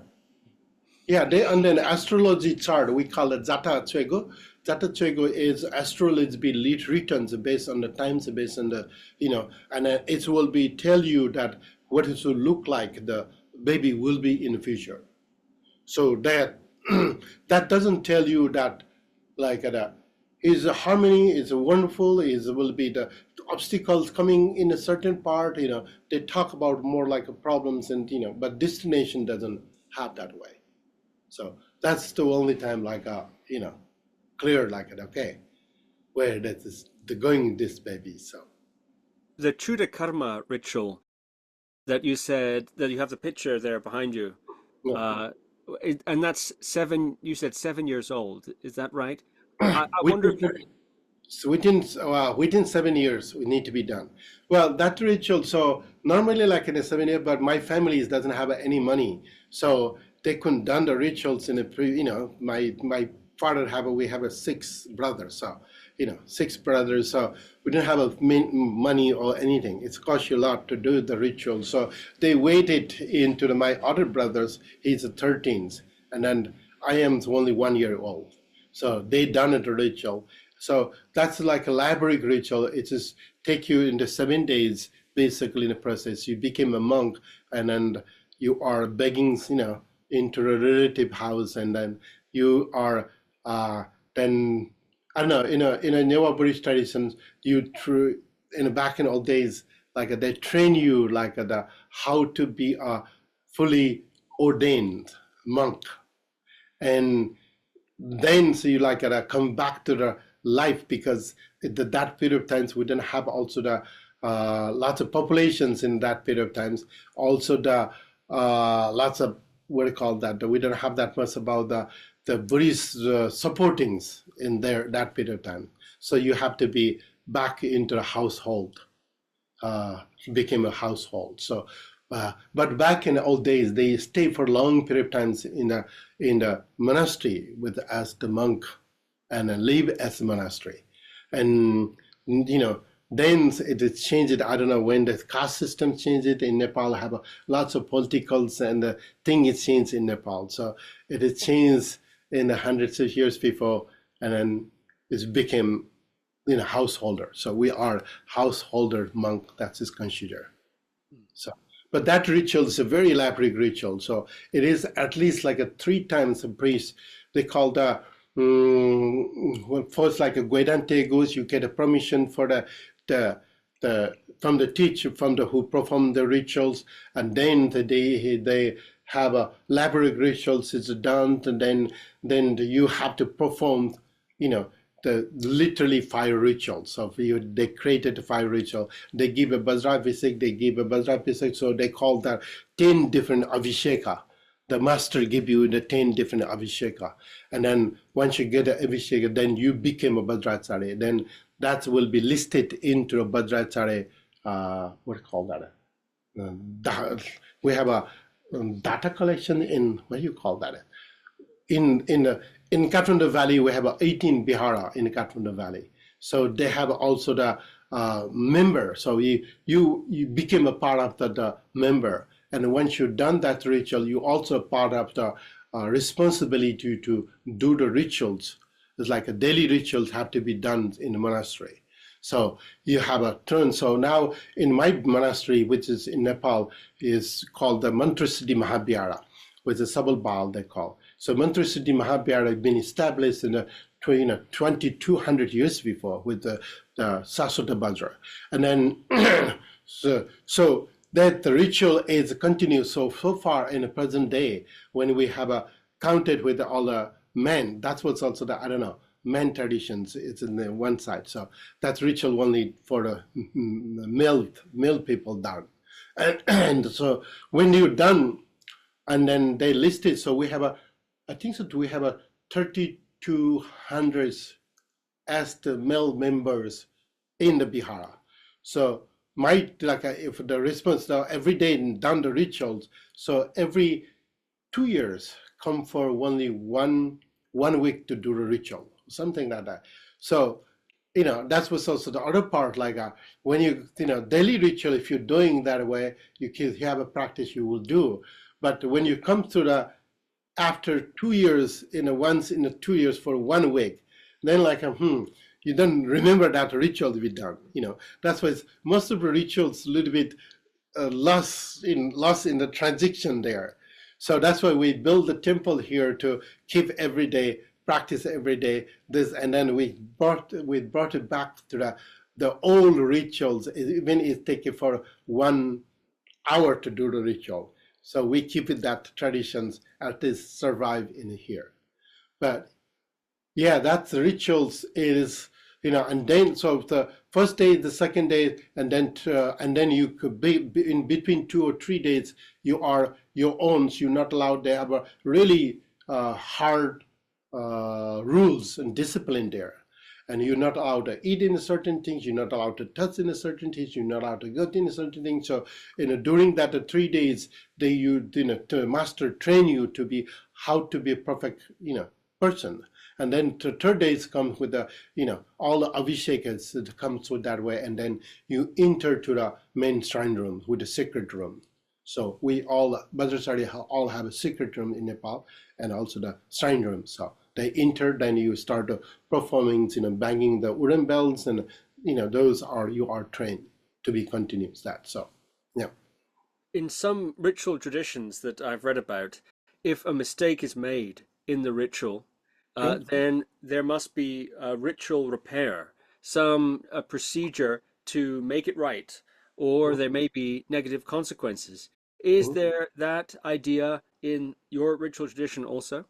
Yeah, and then astrology chart, we call it Jata Chego. Jata Chego is astrology be returns based on the times, based on the, and it will be tell you that what it will look like the baby will be in the future. So that that doesn't tell you that like is a harmony, is a wonderful, will be the obstacles coming in a certain part. They talk about more like problems and but destination doesn't have that way. So that's the only time like clear like okay, where that is the going this baby. So the Chudakarma ritual that you said that you have the picture there behind you, and that's 7. You said 7 years old. Is that right? I wonder. So within 7 years we need to be done. Well, that ritual. So normally like in a 7 year, but my family doesn't have any money, so they couldn't done the rituals in a my father we have 6 brothers, so 6 brothers, so we didn't have money or anything. It's cost you a lot to do the ritual, so they waited into my other brothers. He's 13s, and then I am only 1 year old, so they done it a ritual. So that's like a library ritual. It just take you into 7 days basically in the process. You became a monk, and then you are begging into a relative house, and then you are then I don't know in a Newari Buddhist tradition, back in old days, like they train you like how to be a fully ordained monk, and then so you like come back to the life, because that period of times we didn't have also the lots of populations in that period of times, also the lots of what do you call that? We don't have that much about the Buddhist supportings in that period of time. So you have to be back into a household, became a household. So, but back in the old days, they stay for long period of times in the monastery as the monk, and live as a monastery, and then it is changed. I don't know when the caste system changed in Nepal. Have lots of politicals and the thing is changed in Nepal. So it is changed in the hundreds of years before, and then it became householder. So we are householder monk. That is considered. So, but that ritual is a very elaborate ritual. So it is at least like a 3 times a priest. They call the first like a Guedante goes. You get a permission for from the teacher, from the who perform the rituals, and then they have a elaborate rituals is done, and then you have to perform, the literally 5 rituals. So they created 5 ritual. They give a Vajrabhisek, so they call that 10 different Abhisheka. The master give you the 10 different Abhisheka. And then once you get an Abhisheka, then you become a Vajracharya. Then that will be listed into a Vajracharya, what do you call that? We have a data collection in, what do you call that? In Kathmandu Valley, we have 18 Bihara in Kathmandu Valley. So they have also the member. So you became a part of the member. And once you've done that ritual, you also part of the responsibility to do the rituals. It's like a daily rituals have to be done in the monastery. So you have a turn. So now in my monastery, which is in Nepal, is called the Mantra Siddhi Mahabhyara, with the Sabal Baal they call. So Mantra Siddhi Mahabhyara has been established in the 2200 years before with the Saswata Vajra. And then so that the ritual is continued so far in the present day when we have counted with all the men. That's what's also the, men traditions. It's in the one side. So that's ritual only for the male people done. And so when you're done, and then they listed, so we have I think so we have 3,200 as the male members in the Bihara. So if the response now every day done the rituals, so every 2 years come for only one week to do the ritual, something like that. So that's what's also the other part, like when you daily ritual, if you're doing that way, you have a practice you will do. But when you come to after 2 years, once in the 2 years for 1 week, then you don't remember that ritual to be done. That's why most of the rituals a little bit lost in the transition there. So that's why we build the temple here to keep every day, practice every day this, and then we brought it back to the old rituals. Even it take it for 1 hour to do the ritual. So we keep it that traditions at least survive in here. But yeah, that's the rituals is, and then so the first day, the second day, and then you could be in between 2 or 3 days, you are your own. So you're not allowed. They have a really hard rules and discipline there. And you're not allowed to eat in certain things, you're not allowed to touch in certain things, you're not allowed to go in certain things. So during that 3 days, the master train you to be how to be a perfect person. And then the 3rd days comes with the all the abhishekas that comes with that way, and then you enter to the main shrine room with the secret room. So we all Vajracharya all have a secret room in Nepal, and also the shrine room. So they enter, then you start performing, banging the wooden bells, and those are you are trained to be continuous that. So yeah. In some ritual traditions that I've read about, if a mistake is made in the ritual, then there must be a ritual repair, some procedure to make it right, or there may be negative consequences. Is there that idea in your ritual tradition also?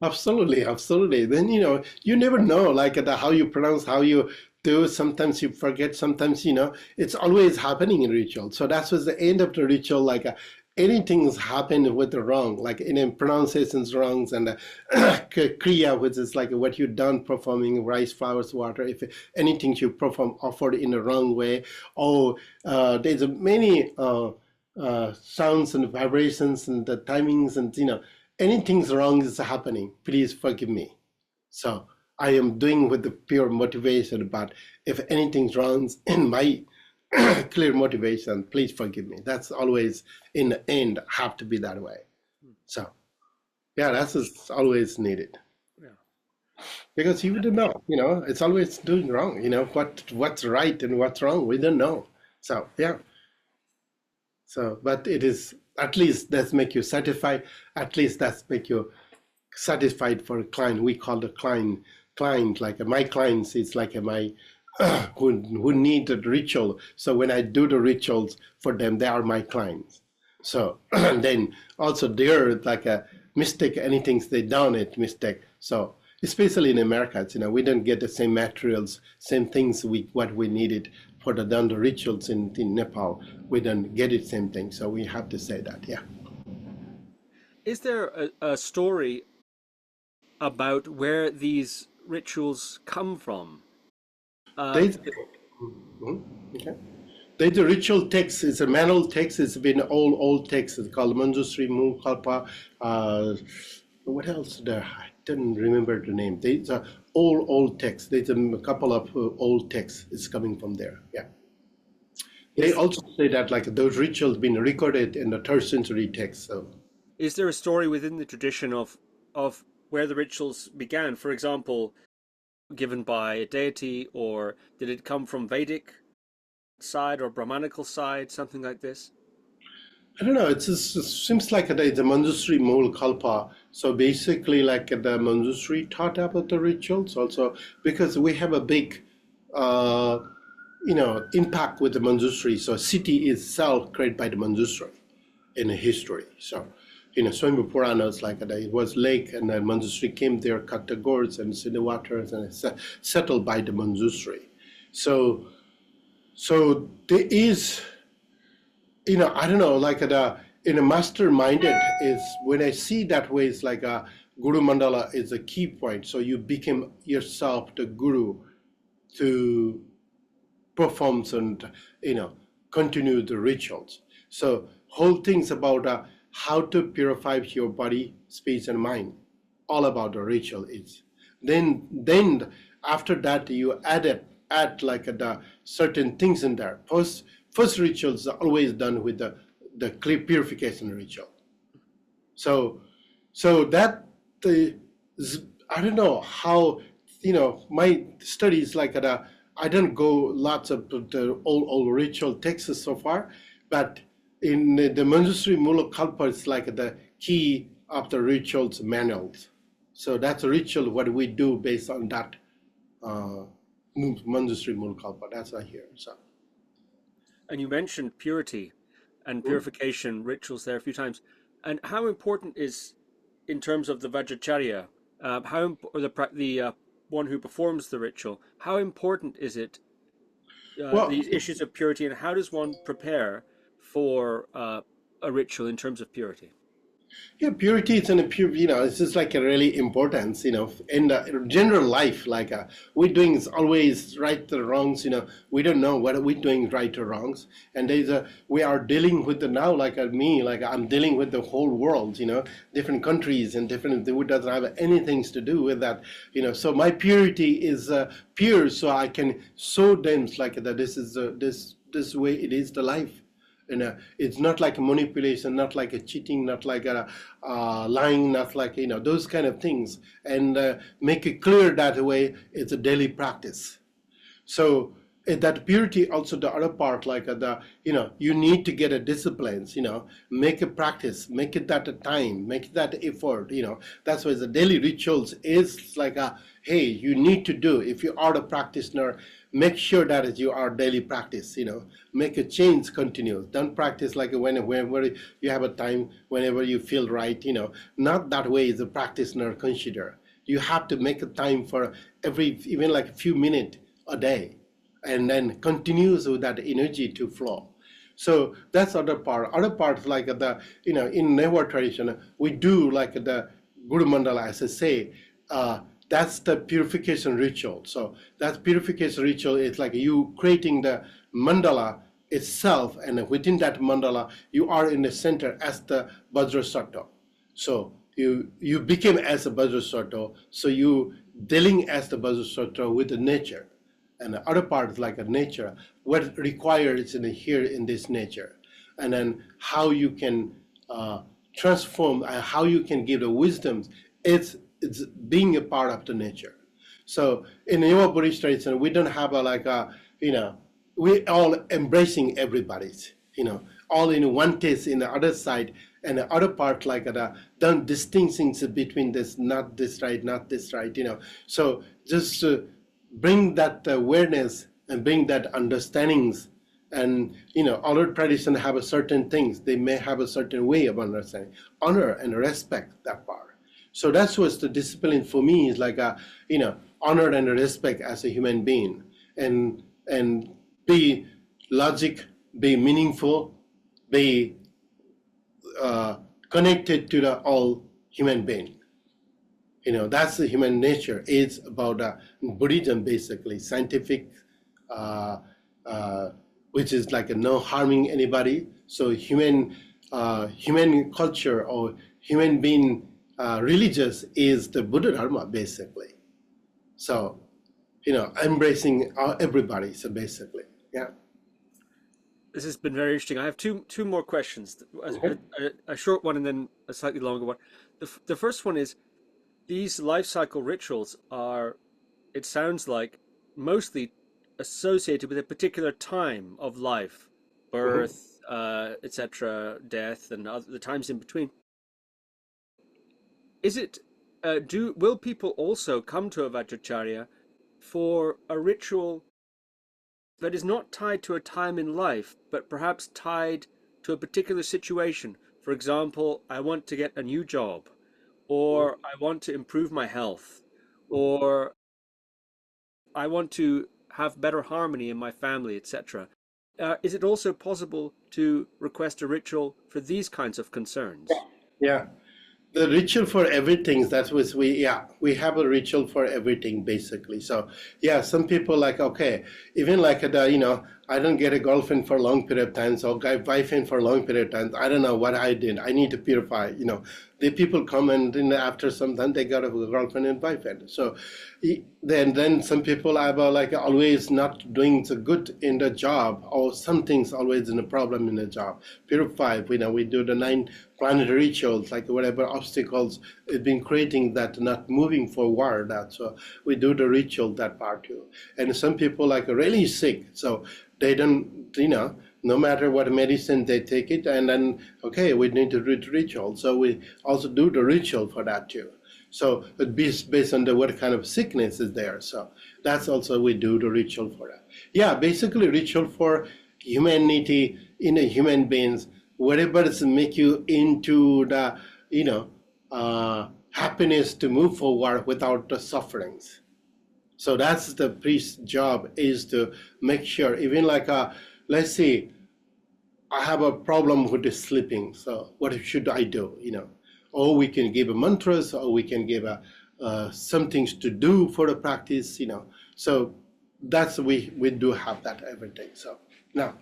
Absolutely, absolutely. Then you never know, like how you pronounce, how you do. Sometimes you forget. Sometimes it's always happening in ritual. So that was the end of the ritual. Like anything's happened with the wrong, like in pronunciations wrongs, and kriya, which is like what you've done performing rice, flowers, water. If anything you perform offered in the wrong way, there's many sounds and vibrations and the timings and anything's wrong is happening, please forgive me. So I am doing with the pure motivation, but if anything's wrong in my clear motivation, please forgive me. That's always, in the end, have to be that way. So, yeah, that's always needed. Yeah. Because you wouldn't know, it's always doing wrong, what's right and what's wrong, we don't know. So, yeah. So, but it is, at least that's make you satisfied, at least that's make you satisfied for a client. We call the client, like my clients, it's like my, who need the ritual. So when I do the rituals for them, they are my clients. So and then also they're like a mistake, anything they done it mistake. So especially in America, we don't get the same materials, same things what we needed for the done the rituals in Nepal. We don't get it same thing. So we have to say that, yeah. Is there a story about where these rituals come from? Okay. There's a ritual text. It's a manual text. It's been old text. It's called Manjusri Mulkalpa. What else there? I didn't remember the name. There's a old text. There's a couple of old texts. It's coming from there. Yeah. They also say that like those rituals been recorded in the 3rd century text. So, is there a story within the tradition of where the rituals began? For example, given by a deity, or did it come from Vedic side or Brahmanical side, something like this? I don't know. It seems like the Manjusri Mool Kalpa. So basically, like the Manjusri taught about the rituals also, because we have a big, impact with the Manjusri. So city itself created by the Manjusri in history. So, Swami Puranas, like it was lake, and then Manjusri came there, cut the gourds and see the waters, and it's settled by the Manjusri. So there is, I don't know, like in a master-minded is when I see that way, it's like a Guru Mandala is a key point. So you become yourself the Guru to perform and continue the rituals. So whole things about how to purify your body, space, and mind. All about the ritual is. Then after that you add like the certain things in there. First rituals are always done with the clear purification ritual. So that I don't know how my studies like I don't go lots of the old ritual texts so far, but in the Manjusri Mula Kalpa, it's like the key of the rituals manuals. So that's a ritual what we do based on that Manjusri Mula Kalpa. That's what I hear. So. And you mentioned purity and purification rituals there a few times. And how important is, in terms of the Vajracharya, the one who performs the ritual, how important is it, these issues of purity, and how does one prepare for a ritual in terms of purity? Yeah, purity is it's just like a really importance, in the general life, like we're doing is always right or wrongs, we don't know what we're doing right or wrongs. And we are dealing with now, like me, like I'm dealing with the whole world, different countries and different, it doesn't have anything to do with that, so my purity is pure, so I can show them like that this is this way it is the life. It's not like a manipulation, not like a cheating, not like a lying, not like those kind of things, and make it clear that way. It's a daily practice. So that purity also the other part, like you need to get a disciplines, make a practice, make it that a time, make it that effort, that's why the daily rituals is like hey, you need to do, if you are a practitioner, make sure that you are daily practice, make a change continuous. Don't practice like whenever you have a time, whenever you feel right, not that way is a practitioner consider. You have to make a time for even like a few minutes a day, and then continues with that energy to flow. So that's other part. Other part like in Newari tradition, we do like the Guru Mandala, as I say, that's the purification ritual. So that purification ritual is like you creating the mandala itself, and within that mandala, you are in the center as the Vajrasattva. So you became as a Vajracharya, so you dealing as the Vajracharya with the nature, and the other part is like a nature, what required is in here in this nature, and then how you can transform, how you can give the wisdoms. It's being a part of the nature. So in the Newari Buddhist tradition, we don't have we all embracing everybody's, all in one taste in the other side, and the other part like done distinctions between this, not this right, not this right, So just bring that awareness and bring that understandings, and other traditions have a certain things. They may have a certain way of understanding, honor and respect that part. So that's what's the discipline for me is like honor and respect as a human being, and be logic, be meaningful, be connected to the all human being. That's the human nature. It's about Buddhism, basically, scientific, which is like no harming anybody. So human culture or human being religious is the Buddha Dharma, basically. So, embracing everybody, so basically, yeah. This has been very interesting. I have two more questions, a short one and then a slightly longer one. The first one is, these life cycle rituals are, it sounds like, mostly associated with a particular time of life, birth, etc., death, and the times in between. Is it, will people also come to a Vajracharya for a ritual that is not tied to a time in life, but perhaps tied to a particular situation? For example, I want to get a new job, or I want to improve my health, or I want to have better harmony in my family, etc. Is it also possible to request a ritual for these kinds of concerns? Yeah. The ritual for everything, that's what we have a ritual for everything, basically. So yeah, some people like, okay, even like I don't get a girlfriend for a long period of time, so I wife in for a long period of time. I don't know what I did. I need to purify. The people come and after some time they got a girlfriend and wife in. So then some people are like always not doing so good in the job, or something's always in a problem in the job. Purify. We do the 9 planetary rituals, like whatever obstacles it's been creating that not moving forward. So we do the ritual, that part too. And some people like are really sick, so they don't, no matter what medicine they take it, and then okay, we need to do the ritual. So we also do the ritual for that too. So it based on what kind of sickness is there. So that's also we do the ritual for that. Yeah, basically ritual for humanity in a human beings, whatever is make you into the happiness to move forward without the sufferings. So that's the priest's job, is to make sure, even like let's say I have a problem with the sleeping, so what should I do? Or we can give a mantras, or we can give some things to do for the practice. So that's we do have that everything. So now.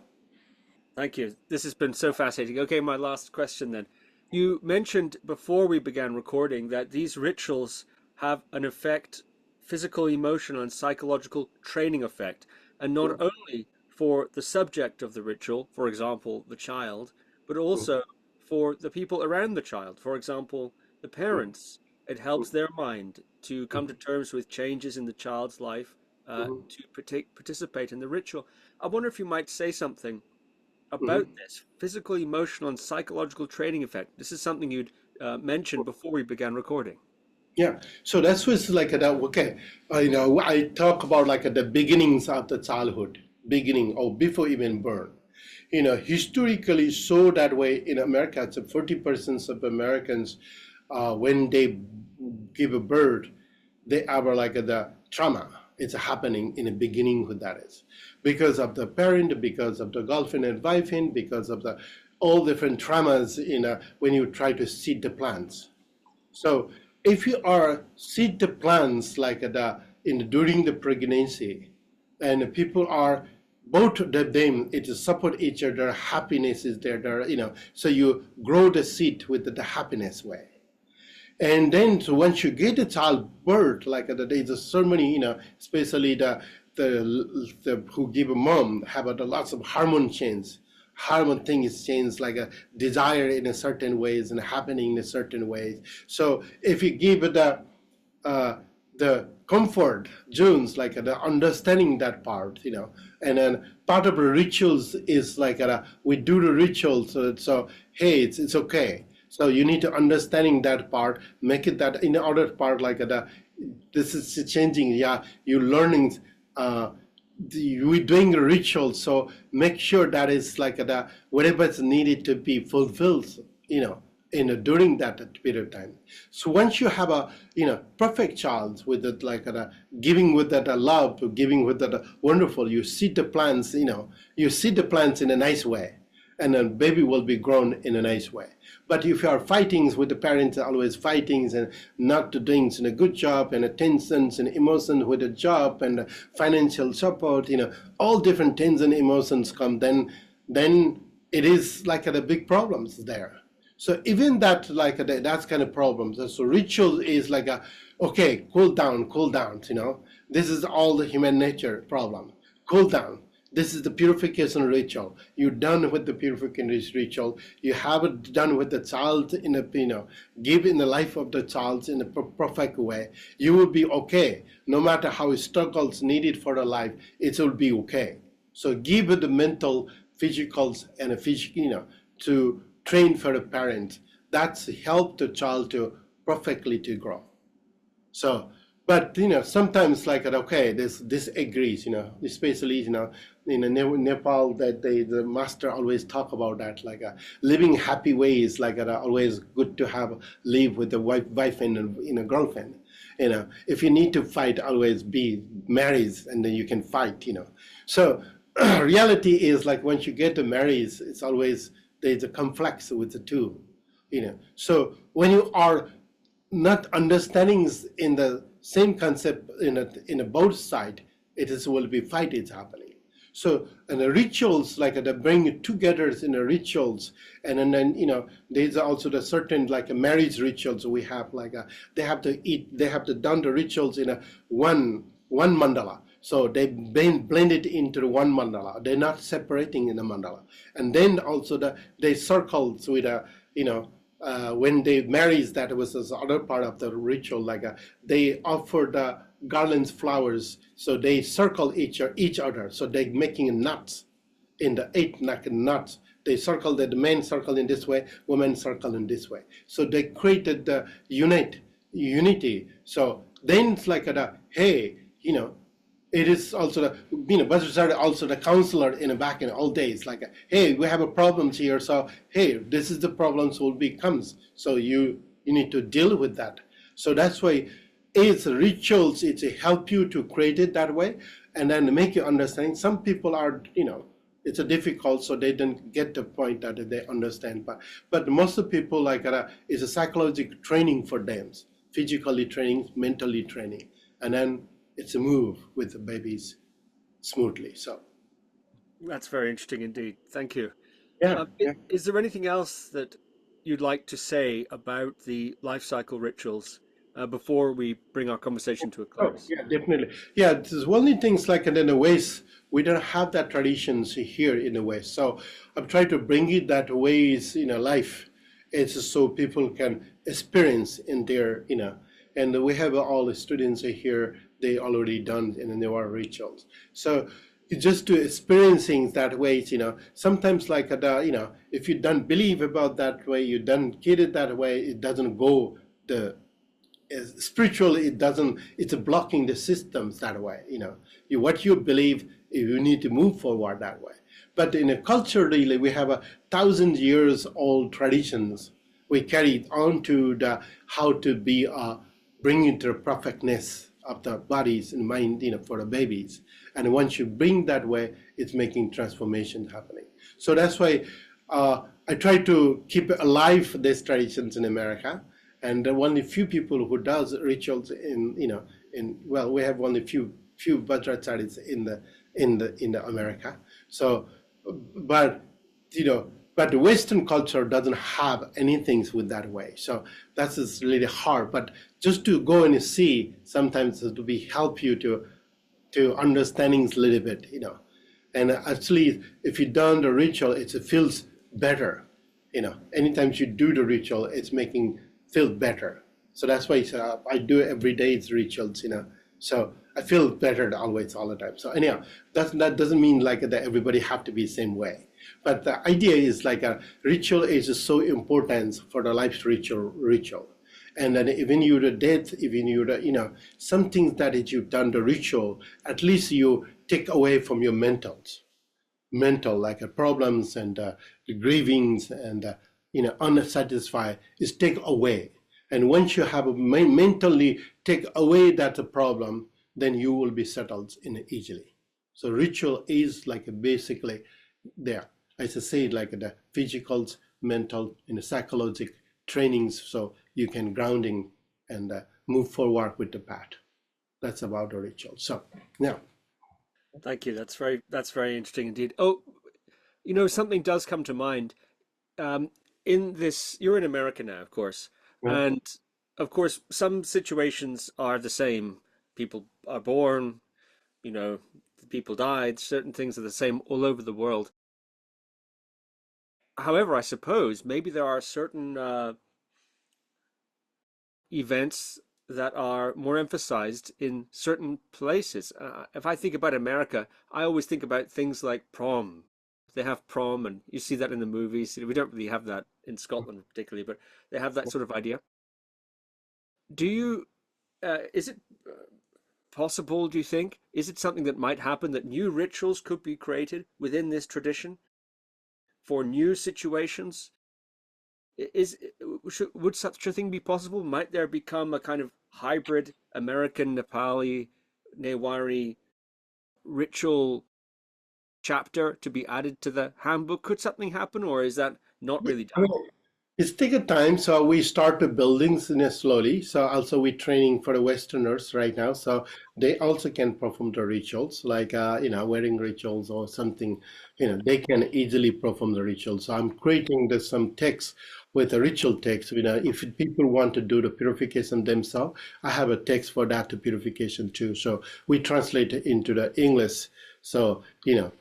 Thank you. This has been so fascinating. Okay, my last question then. You mentioned before we began recording that these rituals have an effect, physical, emotional, and psychological training effect, and not only for the subject of the ritual, for example, the child, but also for the people around the child. For example, the parents. It helps their mind to come to terms with changes in the child's life, to participate in the ritual. I wonder if you might say something about this physical, emotional, and psychological training effect. This is something you'd mentioned before we began recording. Yeah, so that's what's like okay. I talk about like at the beginnings of the childhood, beginning or before even born. Historically, so that way in America, it's 40% of Americans, when they give a birth, they have like the trauma. It's happening in the beginning. Who that is, because of the parent, because of the girlfriend and wife, because of the all different traumas when you try to seed the plants. So if you are seed the plants like during the pregnancy, and people are both of them, it support each other, happiness is there, so you grow the seed with the happiness way. And then so once you get a childbirth, like there's a ceremony, especially the who give a mom have lots of hormone change. Hormone thing is changed, like a desire in a certain ways and happening in a certain ways. So if you give it the comfort zones, like the understanding that part, and then part of the rituals is like we do the rituals. So hey, it's okay. So you need to understanding that part, make it that in the other part, like this is changing. Yeah, you learning. We're doing a ritual, so make sure that is like whatever is needed to be fulfilled, during that period of time. So once you have a perfect child with it, like giving with that love, giving with that wonderful, you seed the plants, you seed the plants in a nice way, and then baby will be grown in a nice way. But if you are fighting with the parents, always fighting and not doing a good job, and tensions and emotions with the job and financial support, all different tensions and emotions come, then it is like the big problems there. So even that, like that's kind of problems. So ritual is like okay, cool down, this is all the human nature problem. Cool down. This is the purification ritual. You're done with the purification ritual. You have it done with the child in a, give in the life of the child in a perfect way. You will be okay. No matter how struggles needed for the life, it will be okay. So give it the mental, physicals, and a physical, to train for the parent. That's help the child to perfectly to grow. So, but sometimes like okay, this agrees, especially in Nepal, that the master always talk about that, like living happy ways, like always good to have live with a wife and a girlfriend. If you need to fight, always be married, and then you can fight. So reality is like once you get to married, it's always there's a conflict with the two. So when you are not understanding in the same concept in a both side, it is will be fight is happening. So and the rituals, like they bring it together in the rituals, and then there's also the certain like a marriage rituals we have, like they have to done the rituals in a one mandala. So they blend it into the one mandala. They're not separating in the mandala. And then also they circle with when they marries, that was this other part of the ritual, like they offer the garlands, flowers, so they circle each other, so they making nuts in the 8 nuts. They circle, that the men circle in this way, women circle in this way. So they created the unity. So then it's like hey, it is also the Vajracharya, also the counselor in the back in all days, like hey, we have a problems here, so hey, this is the problems will becomes, so you need to deal with that. So that's why it's rituals, it's a help you to create it that way, and then make you understand. Some people are it's a difficult, so they don't get the point that they understand, but most of the people like it's a psychological training for them, physically training, mentally training, and then it's a move with the babies smoothly. So That's very interesting indeed. Thank you. yeah. Is there anything else that you'd like to say about the life cycle rituals before we bring our conversation to a Oh, close? yeah, definitely. Yeah, there's only things like in the West, we don't have that traditions here in the West. So I'm trying to bring it that ways life. It's so people can experience in their and we have all the students here. They already done in the Newari rituals. So it's just to experiencing that way. Sometimes like if you don't believe about that way, you don't get it that way, it doesn't go spiritually, it doesn't, it's blocking the systems that way. What you believe, you need to move forward that way. But in a culture, really, we have 1,000 years old traditions. We carry on to how to be bringing to the perfectness of the bodies and mind, for the babies. And once you bring that way, it's making transformation happening. So that's why I try to keep alive these traditions in America. And there are only few people who does rituals we have only few Vajracharyas in the America. So, but But the Western culture doesn't have anything with that way. So that is really hard. But just to go and see, sometimes it will be help you to understanding a little bit, you know. And actually, if you done the ritual, it feels better, you know. Anytime you do the ritual, it's making feel better. So that's why I do every day rituals, you know. So I feel better always, all the time. So anyhow, that doesn't mean like that everybody have to be the same way. But the idea is like a ritual is so important for the life's ritual. And then even you the death, even you the, you know, some things that is you've done the ritual, at least you take away from your mental like problems and the grievings and you know, unsatisfied is take away. And once you have mentally take away that problem, then you will be settled in it easily. So ritual is like basically there, as I say, like the physical, mental, and psychological trainings, so you can grounding and move forward with the path. That's about the ritual. So now. Thank you. That's very interesting indeed. Oh, you know, something does come to mind. Um, in this, you're in America now, of course, Yeah. and of course, some situations are the same. People are born, you know, people died. Certain things are the same all over the world. However, I suppose maybe there are certain events that are more emphasized in certain places. If I think about America, I always think about things like prom. They have prom, and you see that in the movies. We don't really have that in Scotland particularly, but they have that sort of idea. Do you, is it possible, do you think? Is it something that might happen that new rituals could be created within this tradition for new situations? Is would such a thing be possible? Might there become a kind of hybrid American Nepali Newari ritual chapter to be added to the handbook? Could something happen, or is that not really I done? mean, it's take a time. So we start the buildings in a slowly. So also we training for the Westerners right now. So they also can perform the rituals like you know, wedding rituals or something. You know, they can easily perform the rituals. So I'm creating some text with a ritual text. You know, if people want to do the purification themselves, I have a text for that to purification too. So we translate it into the English. So you know,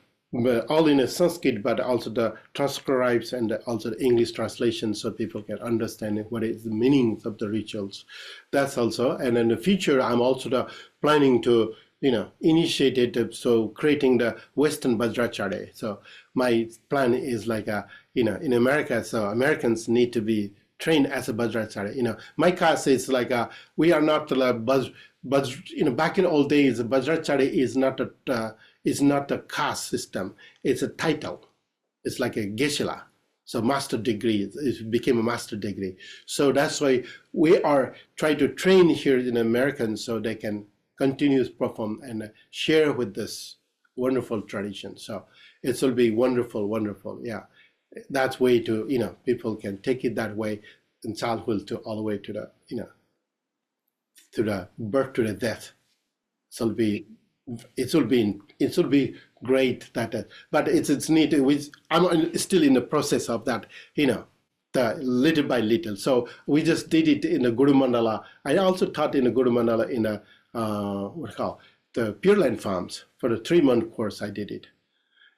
all in a Sanskrit, but also the transcribes and also the English translation, so people can understand what is the meanings of the rituals. That's also, and in the future, I'm also planning to, you know, initiate it, so creating the Western Vajracharya. So my plan is like you know, in America, so Americans need to be trained as a Vajracharya. You know, my class is like we are not you know, back in old days, Vajracharya is not a caste system. It's a title. It's like a geshe. So master degree, it became a master degree. So that's why we are trying to train here in Americans so they can continue to perform and share with this wonderful tradition. So it will be wonderful, wonderful. Yeah, that's way to, you know, people can take it that way in childhood to all the way to the, you know, to the birth to the death. So it will be great that but it's neat. I'm still in the process of that, you know, the little by little. So we just did it in the Guru Mandala. I also taught in the Guru Mandala in a what do you call the Pure Land Farms for the 3-month course. I did it.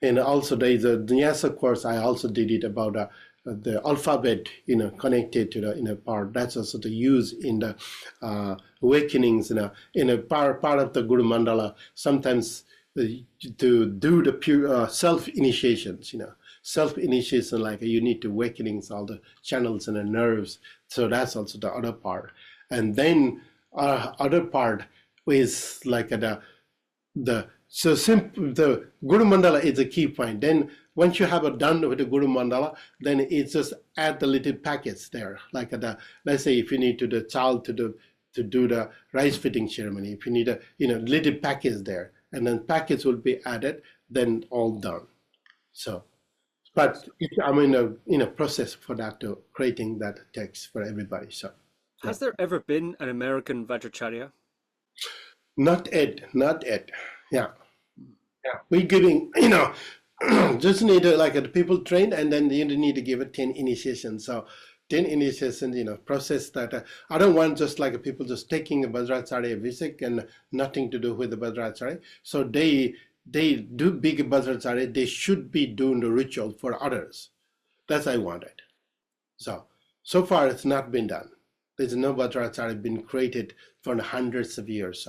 And also there is a Nyasa course. I also did it about the alphabet, you know, connected to the, you know, part. That's also the use in the awakenings, you know, in a part of the Guru Mandala. Sometimes to do the pure self-initiations, you know, self-initiation, like you need to awakenings all the channels and the nerves. So that's also the other part. And then other part is like the Guru Mandala is a key point. Then once you have it done with the Guru Mandala, then it's just add the little packets there. Like let's say if you need to the child to do the rice fitting ceremony, if you need a, you know, little packets there, and then packets will be added, then all done. So, but I'm in a process for that, to creating that text for everybody. So yeah, Has there ever been an American Vajracharya? not Ed. Yeah. Yeah, we're giving, you know, just need to, people train, and then you need to give it 10 initiations. So 10 initiations, process that. I don't want just people just taking a Vajracharya visit and nothing to do with the Vajracharya. So they do big Vajracharya, they should be doing the ritual for others. That's I wanted. So far it's not been done. There's no Vajracharya been created for hundreds of years.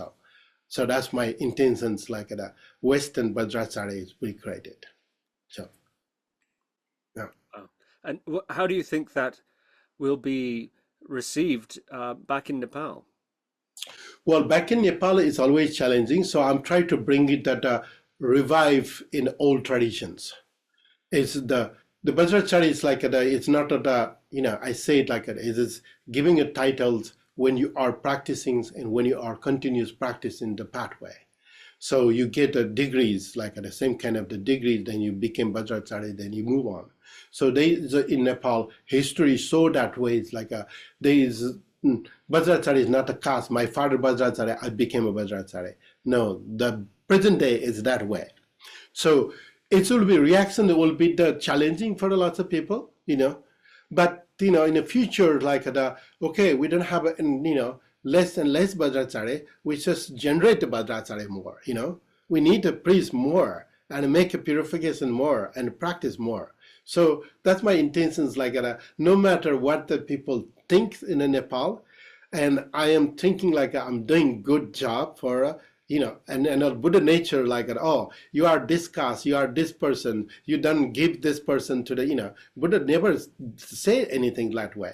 So that's my intentions, the Western Vajracharya is be created. So, yeah. And how do you think that will be received back in Nepal? Well, back in Nepal is always challenging. So I'm trying to bring it that revive in old traditions. It's the Vajracharya is it's not I say it it is giving you titles when you are practicing and when you are continuous practicing the pathway. So you get degrees, the same kind of the degrees, then you become Vajracharya, then you move on. So in Nepal, history showed that way. It's Vajracharya is not a caste. My father Vajracharya, I became a Vajracharya. No, the present day is that way. So it will be reaction that will be challenging for a lot of people, But in the future, okay, we don't have less and less Vajracharya, we just generate the Vajracharya more, We need to priest more and make a purification more and practice more. So that's my intentions, no matter what the people think in Nepal, and I am thinking I'm doing good job for, and Buddha nature oh, you are this caste, you are this person, you don't give this person to the, Buddha never say anything that way,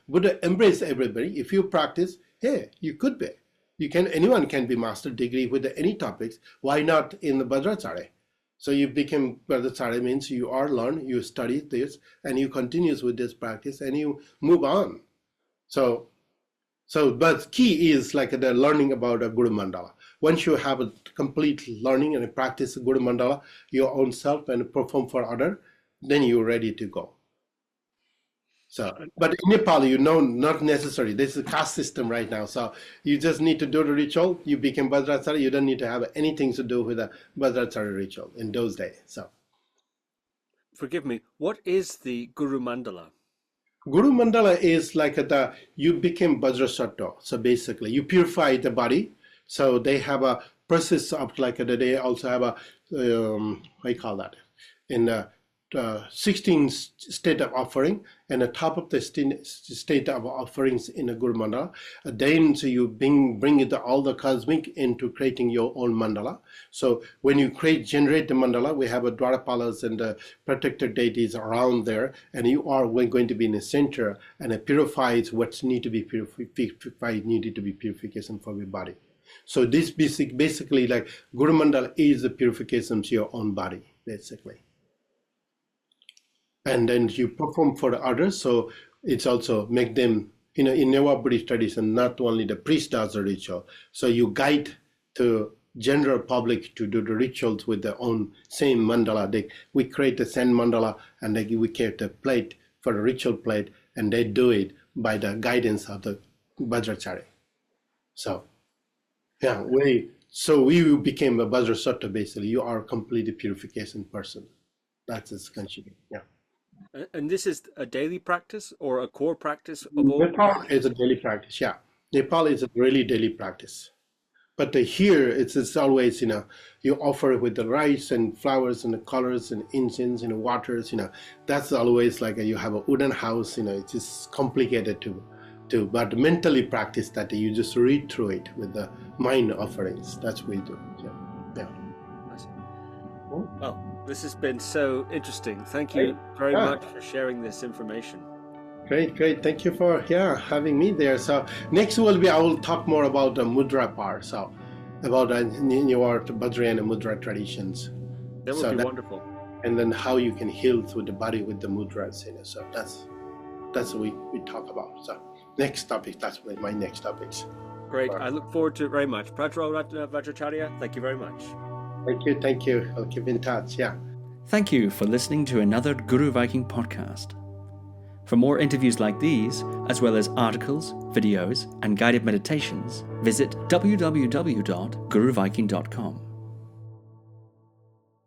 Buddha embrace everybody. If you practice, hey, you could be. Anyone can be master degree with any topics. Why not in the Vajracharya? So you become Vajracharya means you are learn, you study this, and you continues with this practice, and you move on. So but key is the learning about a Guru Mandala. Once you have a complete learning and practice Guru Mandala, your own self and perform for other, then you're ready to go. So, but in Nepal, not necessary. This is a caste system right now. So you just need to do the ritual. You become Vajracharya. You don't need to have anything to do with a Vajracharya ritual in those days. So, forgive me. What is the Guru Mandala? Guru Mandala is you became Vajrasattva. So basically, you purify the body. So they have a process of they also have a what you call that in the 16 state of offering, and the top of the state of offerings in a Guru Mandala. Then so you bring it all the cosmic into creating your own mandala. So when you generate the mandala, we have a Dwarapalas and the protected deities around there, and you are going to be in the center, and it purifies what's need to be purified, needed to be purification for your body. So this basically Guru Mandala is the purification of your own body, basically. And then you perform for others, so it's also make them, in Newari Buddhist tradition, not only the priest does the ritual, so you guide the general public to do the rituals with their own same mandala. We create the sand mandala, and we create a plate for the ritual plate, and they do it by the guidance of the Vajracharya. So, yeah, we became a Vajrasattva, basically. You are a completely purification person. That's its concept, yeah. And this is a daily practice or a core practice of all? Nepal is a daily practice, yeah. Nepal is a really daily practice. But here, it's always, you offer with the rice and flowers and the colors and incense and waters, that's always you have a wooden house, it's just complicated to, but mentally practice that you just read through it with the mind offerings. That's what we do, yeah. Well, this has been so interesting. Thank you very much for sharing this information. Great. Thank you for having me there. So next I will talk more about the Mudrā part. So about your Vajrayana Mudrā traditions. That would be wonderful. And then how you can heal through the body with the mudras. So that's what we talk about. So next topic. That's my next topics. Great. I look forward to it very much. Prajwal Ratna Vajracharya, thank you very much. Thank you. I'll keep in touch. Yeah. Thank you for listening to another Guru Viking podcast. For more interviews like these, as well as articles, videos, and guided meditations, visit www.guruviking.com.